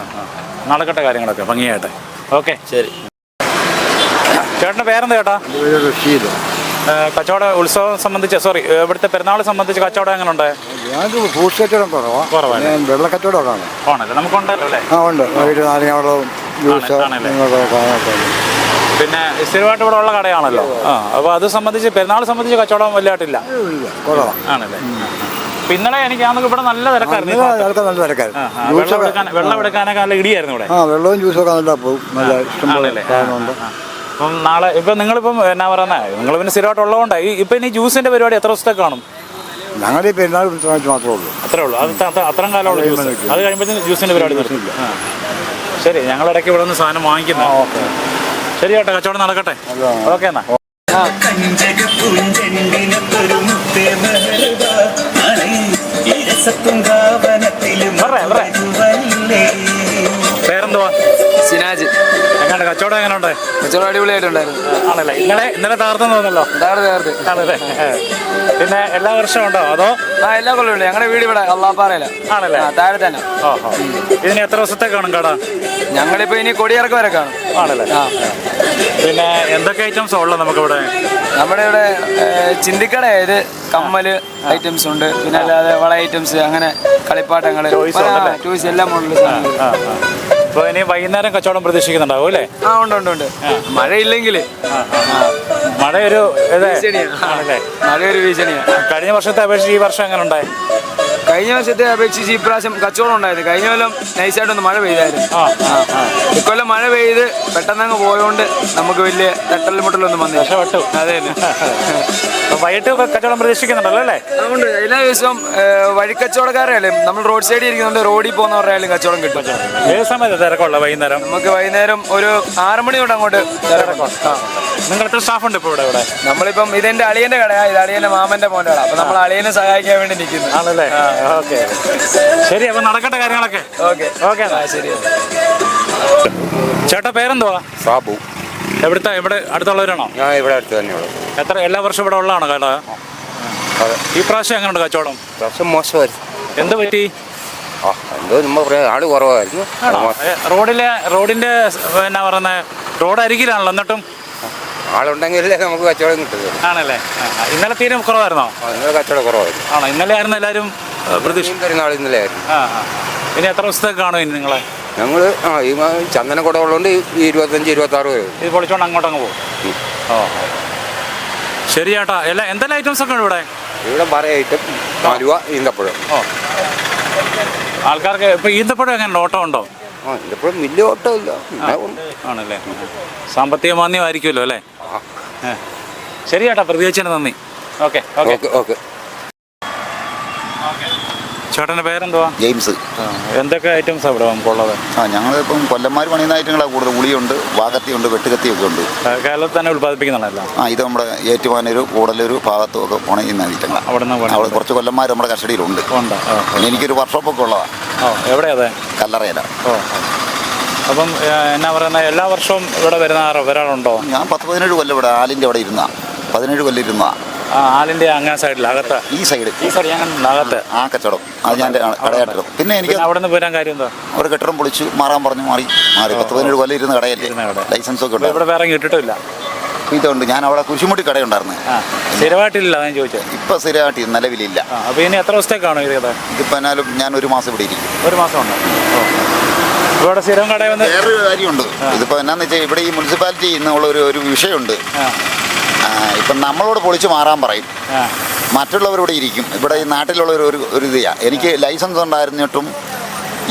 [SPEAKER 1] നടക്കട്ടെ കാര്യങ്ങളൊക്കെ ഭംഗിയായിട്ട്. ഓക്കെ,
[SPEAKER 13] ശരി.
[SPEAKER 1] ചേട്ടൻ്റെ പേരെന്താ ചേട്ടാ? കച്ചവടം ഉത്സവം സംബന്ധിച്ച് ഇവിടുത്തെ പെരുന്നാൾ സംബന്ധിച്ച് കച്ചവടം എങ്ങനെയുണ്ട്?
[SPEAKER 14] ഫ്രൂട്ട്സ് കച്ചവടം കുറവാണ്. വെള്ള കച്ചവടമാണ്.
[SPEAKER 1] ആണല്ലേ, നമുക്കുണ്ടല്ലോ അല്ലേ?
[SPEAKER 14] ഉണ്ട്. വൈകിട്ട് നാരങ്ങാവെള്ളവും ജ്യൂസ്.
[SPEAKER 1] പിന്നെ സ്ഥിരമായിട്ട് ഇവിടെ ഉള്ള കടയാണല്ലോ. അപ്പോൾ അത് സംബന്ധിച്ച് പെരുന്നാൾ സംബന്ധിച്ച് കച്ചവടം വലിയായിട്ടില്ല. ആണല്ലേ. ഇന്നലെ എനിക്ക് ഇവിടെ നല്ല തിരക്കായിരുന്നു. വെള്ളം എടുക്കാനൊക്കെ നല്ല ഇടിയായിരുന്നു ഇവിടെ.
[SPEAKER 14] വെള്ളവും ജ്യൂസും ഒക്കെ നല്ല പോകും. നല്ല ഇഷ്ടംപോലെ സാധനമുണ്ട്.
[SPEAKER 1] അപ്പം നാളെ ഇപ്പം നിങ്ങളിപ്പം എന്നാ പറയുന്നത്, നിങ്ങൾ പിന്നെ സ്ഥിരമായിട്ടുള്ളതുകൊണ്ട് ഇപ്പം ഇനി ജ്യൂസിൻ്റെ പരിപാടി എത്ര ദിവസത്തെ കാണും?
[SPEAKER 14] ഞങ്ങൾ ഈ പെരുന്നാൾ മാത്രമേ ഉള്ളൂ.
[SPEAKER 1] അത്രേ ഉള്ളൂ. അത്രയും കാലമുള്ള ജ്യൂസ്. അത് കഴിയുമ്പോഴത്തേക്കും ജ്യൂസിൻ്റെ പരിപാടി നിർത്തില്ല. ശരി, ഞങ്ങളിടയ്ക്ക് ഇവിടെ നിന്ന് സാധനം വാങ്ങിക്കുന്നു. ശരി ചേട്ടാ, കച്ചവടം നടക്കട്ടെ. ഓക്കെ എന്നാ. പേരെന്തുവാ?
[SPEAKER 9] സിനാജ്.
[SPEAKER 1] എങ്ങനെ കച്ചവടം എങ്ങനെയുണ്ട്?
[SPEAKER 9] കച്ചവടം അടിപൊളിയായിട്ടുണ്ടായിരുന്നു.
[SPEAKER 1] ആണല്ലേ. ഇന്നലെ തകർത്തെന്ന് തോന്നല്ലോ. ആണല്ലേ. പിന്നെ എല്ലാ വർഷവും ഉണ്ടോ അതോ?
[SPEAKER 9] എല്ലാ കൊല്ലം ഉണ്ട്. ഞങ്ങളുടെ വീട് ഇവിടെ കള്ളാപ്പാറയില.
[SPEAKER 1] ആണല്ലേ.
[SPEAKER 9] താഴെ തന്നെ.
[SPEAKER 1] ഇതിന് എത്ര ദിവസത്തെ കാണും കട?
[SPEAKER 9] ഞങ്ങളിപ്പോ ഇനി കൊടിയിറക്കം വരെ കാണും.
[SPEAKER 1] ആണല്ലേ. പിന്നെ എന്തൊക്കെ ഐറ്റംസ് ഉള്ളത് നമുക്കിവിടെ?
[SPEAKER 9] നമ്മുടെ ഇവിടെ ചിന്തിക്കട, ഇത് കമ്മല് ഐറ്റംസ് ഉണ്ട്. പിന്നെ അല്ലാതെ വള ഐറ്റംസ്, അങ്ങനെ കളിപ്പാട്ടങ്ങള്, ടോയ്സ് എല്ലാം ഉള്ള സാധനങ്ങൾ.
[SPEAKER 1] അപ്പോൾ ഇനി വൈകുന്നേരം കച്ചവടം പ്രതീക്ഷിക്കുന്നുണ്ടാവും അല്ലേ?
[SPEAKER 9] ഉണ്ട്. മഴയില്ലെങ്കിൽ
[SPEAKER 1] മഴയൊരു
[SPEAKER 9] ഭീഷണിയാണ്.
[SPEAKER 1] കഴിഞ്ഞ വർഷത്തെ അപേക്ഷിച്ച് ഈ വർഷം എങ്ങനെ ഉണ്ടായി?
[SPEAKER 9] കഴിഞ്ഞ വർഷത്തെ അപേക്ഷിച്ച് ഈ പ്രാവശ്യം കച്ചവടം ഉണ്ടായിരുന്നു. കഴിഞ്ഞ കൊല്ലം നൈസായിട്ടൊന്ന് മഴ പെയ്തായിരുന്നു. ഇക്കൊല്ലം മഴ പെയ്ത് പെട്ടെന്നങ്ങ് പോയോണ്ട് നമുക്ക് വലിയ തട്ടലും മുട്ടലൊന്നും വന്നില്ല. അതെ.
[SPEAKER 1] വൈകിട്ട് കച്ചവടം പ്രതീക്ഷിക്കുന്നുണ്ടല്ലോ അല്ലേ?
[SPEAKER 9] അതുകൊണ്ട് എല്ലാ ദിവസവും വഴിക്കച്ചവടക്കാരായാലും നമ്മൾ റോഡ് സൈഡിൽ ഇരിക്കുന്നുണ്ട്, റോഡിൽ പോകുന്നവരായാലും കച്ചവടം കിട്ടും.
[SPEAKER 1] ഏത് സമയത്ത് തിരക്കുള്ള? വൈകുന്നേരം.
[SPEAKER 9] നമുക്ക് വൈകുന്നേരം ഒരു 6 മണി തൊട്ട് അങ്ങോട്ട് തിരക്കുണ്ട്.
[SPEAKER 1] നിങ്ങൾ എത്ര സ്റ്റാഫ് ഉണ്ട് ഇപ്പോൾ ഇവിടെ?
[SPEAKER 9] നമ്മളിപ്പം ഇതെന്റെ അളിയന്റെ കടയാണ്. ഇത് അളിയന്റെ മാമന്റെ മോന്റെ കട. അപ്പൊ നമ്മൾ അളിയനെ സഹായിക്കാൻ വേണ്ടി നിൽക്കുന്നു.
[SPEAKER 1] ആണല്ലേ. ഓക്കെ, ശരി. അപ്പൊ നടക്കട്ടെ കാര്യങ്ങളൊക്കെ. ഓക്കെ,
[SPEAKER 9] ശരി.
[SPEAKER 1] ചേട്ടാ പേരെന്തുവാ?
[SPEAKER 8] സാബു.
[SPEAKER 1] ഇവിടെ അടുത്തുള്ളവരാണോ?
[SPEAKER 8] ഞാൻ ഇവിടെ അടുത്ത് തന്നെയുള്ളൂ.
[SPEAKER 1] എല്ലാ വർഷം ഇവിടെ ഉള്ളതാണോ കട? ഈ പ്രാവശ്യം എങ്ങനെയുണ്ട് കച്ചവടം?
[SPEAKER 8] പ്രാവശ്യം മോശമായിരുന്നു.
[SPEAKER 1] എന്ത് പറ്റി?
[SPEAKER 15] എന്തോ നമ്മൾ പറയാം ആള് കുറവായിരുന്നു.
[SPEAKER 1] റോഡിന്റെ എന്നാ പറയുന്നത് റോഡ് അരികിലാണല്ലോ എന്നിട്ടും
[SPEAKER 15] ആളുണ്ടെങ്കിലേ നമുക്ക് കച്ചവടം കിട്ടുന്നത്.
[SPEAKER 1] ആണല്ലേ? ഇന്നലെ തീരെ കുറവായിരുന്നോ?
[SPEAKER 15] ഇന്നലെ കച്ചവടം കുറവായിരുന്നു.
[SPEAKER 1] ആണോ? ഇന്നലെ ആയിരുന്നു എല്ലാവരും
[SPEAKER 15] പെരുന്നാൾ ഇന്നലെ ആയിരുന്നു.
[SPEAKER 1] ഇനി എത്ര ദിവസത്തേക്ക് കാണും ഇനി നിങ്ങളെ?
[SPEAKER 15] ഞങ്ങൾ ഈ ചന്ദനക്കുട ഉള്ളതുകൊണ്ട് 25-26 വരെ
[SPEAKER 1] ഇത് പൊളിച്ചോണ്ട് അങ്ങോട്ടങ്ങ് പോകും. ഓ ശരി ചേട്ടാ. എന്തെല്ലാം ഐറ്റംസ് ഒക്കെ ഉണ്ട് ഇവിടെ?
[SPEAKER 15] ഇവിടെ പറയായിട്ട് ആലുവ ഈന്തപ്പഴം.
[SPEAKER 1] ആൾക്കാർക്ക് ഇപ്പൊ ഈന്തപ്പഴം എങ്ങനെ ഓട്ടം ഉണ്ടോ?
[SPEAKER 15] ഈന്തപ്പഴം വലിയ ഓട്ടം ഇല്ല.
[SPEAKER 1] ആണല്ലേ? സാമ്പത്തിക മാന്യമായിരിക്കുമല്ലോ അല്ലേ? ശരി ചേട്ടാ, പ്രതികരിച്ചതിന് നന്ദി. Okay okay
[SPEAKER 15] okay.
[SPEAKER 1] ചേട്ടൻ്റെ പേരെന്തുവാ?
[SPEAKER 16] ജെയിംസ്.
[SPEAKER 1] എന്തൊക്കെ ഐറ്റംസ് ഇവിടെ നമുക്കുള്ളത്?
[SPEAKER 16] ഞങ്ങളിപ്പം കൊല്ലന്മാർ പണിയുന്ന ഐറ്റങ്ങളാണ് കൂടുതൽ. ഉളിയുണ്ട്, വാകത്തിയുണ്ട്, വെട്ടുകത്തിയൊക്കെ ഉണ്ട്.
[SPEAKER 1] കേരളത്തിൽ തന്നെ ഉൽപ്പാദിപ്പിക്കുന്നതാണല്ലോ.
[SPEAKER 16] ഇത് നമ്മുടെ ഏറ്റുമാനൂർ, കൂടലൂർ ഭാഗത്തും ഒക്കെ പണിയുന്ന ഐറ്റങ്ങളാണ്. അവിടെ കുറച്ച് കൊല്ലന്മാർ നമ്മുടെ കസ്റ്റഡിയിലുണ്ട്. പിന്നെ എനിക്കൊരു വർക്ക്ഷോപ്പൊക്കെ ഉള്ളതാണ്.
[SPEAKER 1] എവിടെയാ അത്?
[SPEAKER 16] കല്ലറയില.
[SPEAKER 1] അപ്പം എന്നാ പറയുന്നത്, എല്ലാ വർഷവും ഇവിടെ വരുന്ന ഒരാളുണ്ടോ?
[SPEAKER 16] ഞാൻ 10-17 കൊല്ലം ഇവിടെ ആലിൻ്റെ അവിടെ ഇരുന്ന 17 കൊല്ലം ഇരുന്ന.
[SPEAKER 1] ആലിൻ്റെ അങ്ങേ സൈഡിൽ അകത്ത്
[SPEAKER 16] ഈ സൈഡ്
[SPEAKER 1] ഞാൻ അകത്ത്
[SPEAKER 16] ആ കച്ചവടം അത് ഞാൻ കടയാട്ടിടും. പിന്നെ എനിക്ക്
[SPEAKER 1] അവിടെ നിന്ന് പോരാൻ കാര്യം എന്താ?
[SPEAKER 16] അവർ കെട്ടിടം പൊളിച്ചു മാറാൻ പറഞ്ഞു മാറി 10-17 കൊല്ലം ഇരുന്ന് കടയല്ലേ, ലൈസൻസ് ഒക്കെ ഉണ്ട്.
[SPEAKER 1] ഇവിടെ വേറെ കിട്ടിട്ടില്ല.
[SPEAKER 16] ഇതുണ്ട്. ഞാൻ അവിടെ കുരിശുമുട്ടി കടയുണ്ടായിരുന്നു.
[SPEAKER 1] സ്ഥിരമായിട്ടില്ല ഞാൻ ചോദിച്ചത്.
[SPEAKER 16] ഇപ്പം സ്ഥിരമായിട്ട് നിലവിലില്ല.
[SPEAKER 1] അപ്പോൾ ഇനി എത്ര ദിവസത്തേക്കാണോ ഇത്?
[SPEAKER 16] ഇതിപ്പോൾ എന്നാലും ഞാൻ 1 മാസം ഇവിടെ ഇരിക്കും.
[SPEAKER 1] 1 മാസം ഉണ്ട്. ഇവിടെ സ്ഥിരം കട വന്ന്
[SPEAKER 16] വേറൊരു കാര്യമുണ്ട്. ഇതിപ്പോൾ എന്നാന്ന് വെച്ചാൽ ഇവിടെ ഈ മുനിസിപ്പാലിറ്റി എന്നുള്ള ഒരു വിഷയമുണ്ട്. ഇപ്പം നമ്മളോട് പൊളിച്ച് മാറാൻ പറയും, മറ്റുള്ളവരിവിടെ ഇരിക്കും. ഇവിടെ ഈ നാട്ടിലുള്ള ഒരു ഇതാണ്. എനിക്ക് ലൈസൻസ് ഉണ്ടായിരുന്നിട്ടും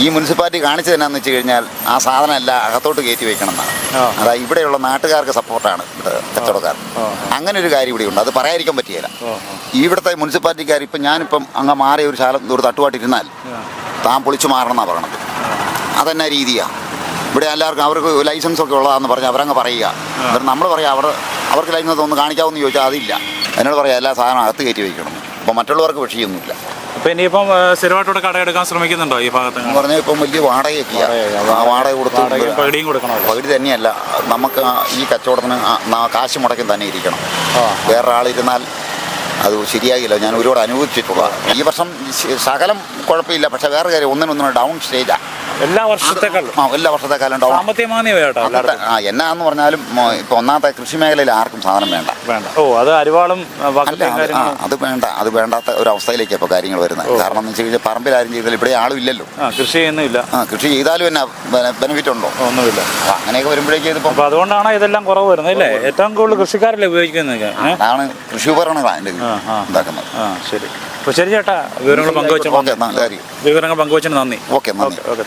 [SPEAKER 16] ഈ മുനിസിപ്പാലിറ്റി കാണിച്ചത് എന്നാന്ന് വെച്ച് കഴിഞ്ഞാൽ ആ സാധനം എല്ലാം അകത്തോട്ട് കയറ്റി വെക്കണം എന്നാണ്. അതായത് ഇവിടെയുള്ള നാട്ടുകാർക്ക് സപ്പോർട്ടാണ് ഇവിടെ കച്ചവടക്കാർ. അങ്ങനെ ഒരു കാര്യം ഇവിടെ ഉണ്ട്. അത് പറയാതിരിക്കാൻ പറ്റിയില്ല. ഇവിടുത്തെ മുനിസിപ്പാലിറ്റിക്കാർ ഇപ്പം ഞാനിപ്പം അങ്ങ് മാറിയ ഒരു ശാലം ഒരു തട്ടുപാട്ടിരുന്നാൽ താൻ പൊളിച്ച് മാറണം എന്നാണ് പറയണത്. അതെന്നാ രീതിയാണ്? ഇവിടെ എല്ലാവർക്കും അവർക്ക് ലൈസൻസ് ഒക്കെ ഉള്ളതാണെന്ന് പറഞ്ഞാൽ അവരങ്ങ് പറയുക. എന്നിട്ട് നമ്മൾ പറയാം അവർക്ക് ലൈസൻസ് ഒന്ന് കാണിക്കാമെന്ന് ചോദിച്ചാൽ അതില്ല. എന്നോട് പറയാം എല്ലാ സാധനം അകത്ത് കയറ്റി വയ്ക്കണം. അപ്പോൾ മറ്റുള്ളവർക്ക് വിഷയമൊന്നുമില്ല.
[SPEAKER 1] അപ്പോൾ ഇനിയിപ്പം സ്ഥിരമായിട്ടൂടെ കടയെടുക്കാൻ ശ്രമിക്കുന്നുണ്ടോ ഈ ഭാഗത്ത്?
[SPEAKER 16] എന്ന് പറഞ്ഞാൽ ഇപ്പം വലിയ വാടകയൊക്കെയാണ്. ആ വാടക കൊടുത്ത്
[SPEAKER 1] പകുതിയും കൊടുക്കണോ?
[SPEAKER 16] പകുതി തന്നെയല്ല, നമുക്ക് ഈ കച്ചവടത്തിന് കാശ് മുടക്കി തന്നെ ഇരിക്കണം. വേറൊരാളിരുന്നാൽ അത് ശരിയാകില്ല. ഞാൻ ഒരുപാട് അനുഭവിച്ചിട്ടുള്ളതാണ്. ഈ വർഷം ശകലം കുഴപ്പമില്ല. പക്ഷേ വേറെ കാര്യം, ഒന്നിനൊന്നും ഡൗൺ സ്റ്റേജാണ്.
[SPEAKER 1] എല്ലാ വർഷത്തേക്കാളും
[SPEAKER 16] ഡൗൺ. എന്നാന്ന് പറഞ്ഞാലും ഇപ്പൊ ഒന്നാമത്തെ കൃഷി മേഖലയിൽ ആർക്കും സാധനം വേണ്ട.
[SPEAKER 1] അത് അരിവാളും
[SPEAKER 16] അത് വേണ്ട. അത് വേണ്ടാത്ത ഒരു അവസ്ഥയിലേക്കാണ് ഇപ്പോൾ കാര്യങ്ങൾ വരുന്നത്. കാരണം എന്ന് വെച്ച് കഴിഞ്ഞാൽ പറമ്പിലാരും ചെയ്താൽ ഇവിടെ ആളും ഇല്ലല്ലോ.
[SPEAKER 1] കൃഷി ചെയ്യുന്നില്ല.
[SPEAKER 16] കൃഷി ചെയ്താലും എന്നാ ബെനിഫിറ്റ് ഉണ്ടോ?
[SPEAKER 1] ഒന്നുമില്ല.
[SPEAKER 16] അങ്ങനെയൊക്കെ വരുമ്പോഴേക്കും ഇതിപ്പോൾ
[SPEAKER 1] അതുകൊണ്ടാണ് ഇതെല്ലാം കുറവ് വരുന്നത് അല്ലേ? ഏറ്റവും കൂടുതൽ കൃഷിക്കാരല്ലേ ഉപയോഗിക്കുന്നത്.
[SPEAKER 16] അതാണ് കൃഷി ഉപകരണങ്ങളാണ് അതിൻ്റെ ഉണ്ടാക്കുന്നത്.
[SPEAKER 1] ശരി. അപ്പോൾ ശരി ചേട്ടാ, വിവരങ്ങൾ പങ്കുവെച്ചതിന് നന്ദി.
[SPEAKER 16] ഓക്കെ,
[SPEAKER 1] നന്ദി.
[SPEAKER 16] നന്ദി.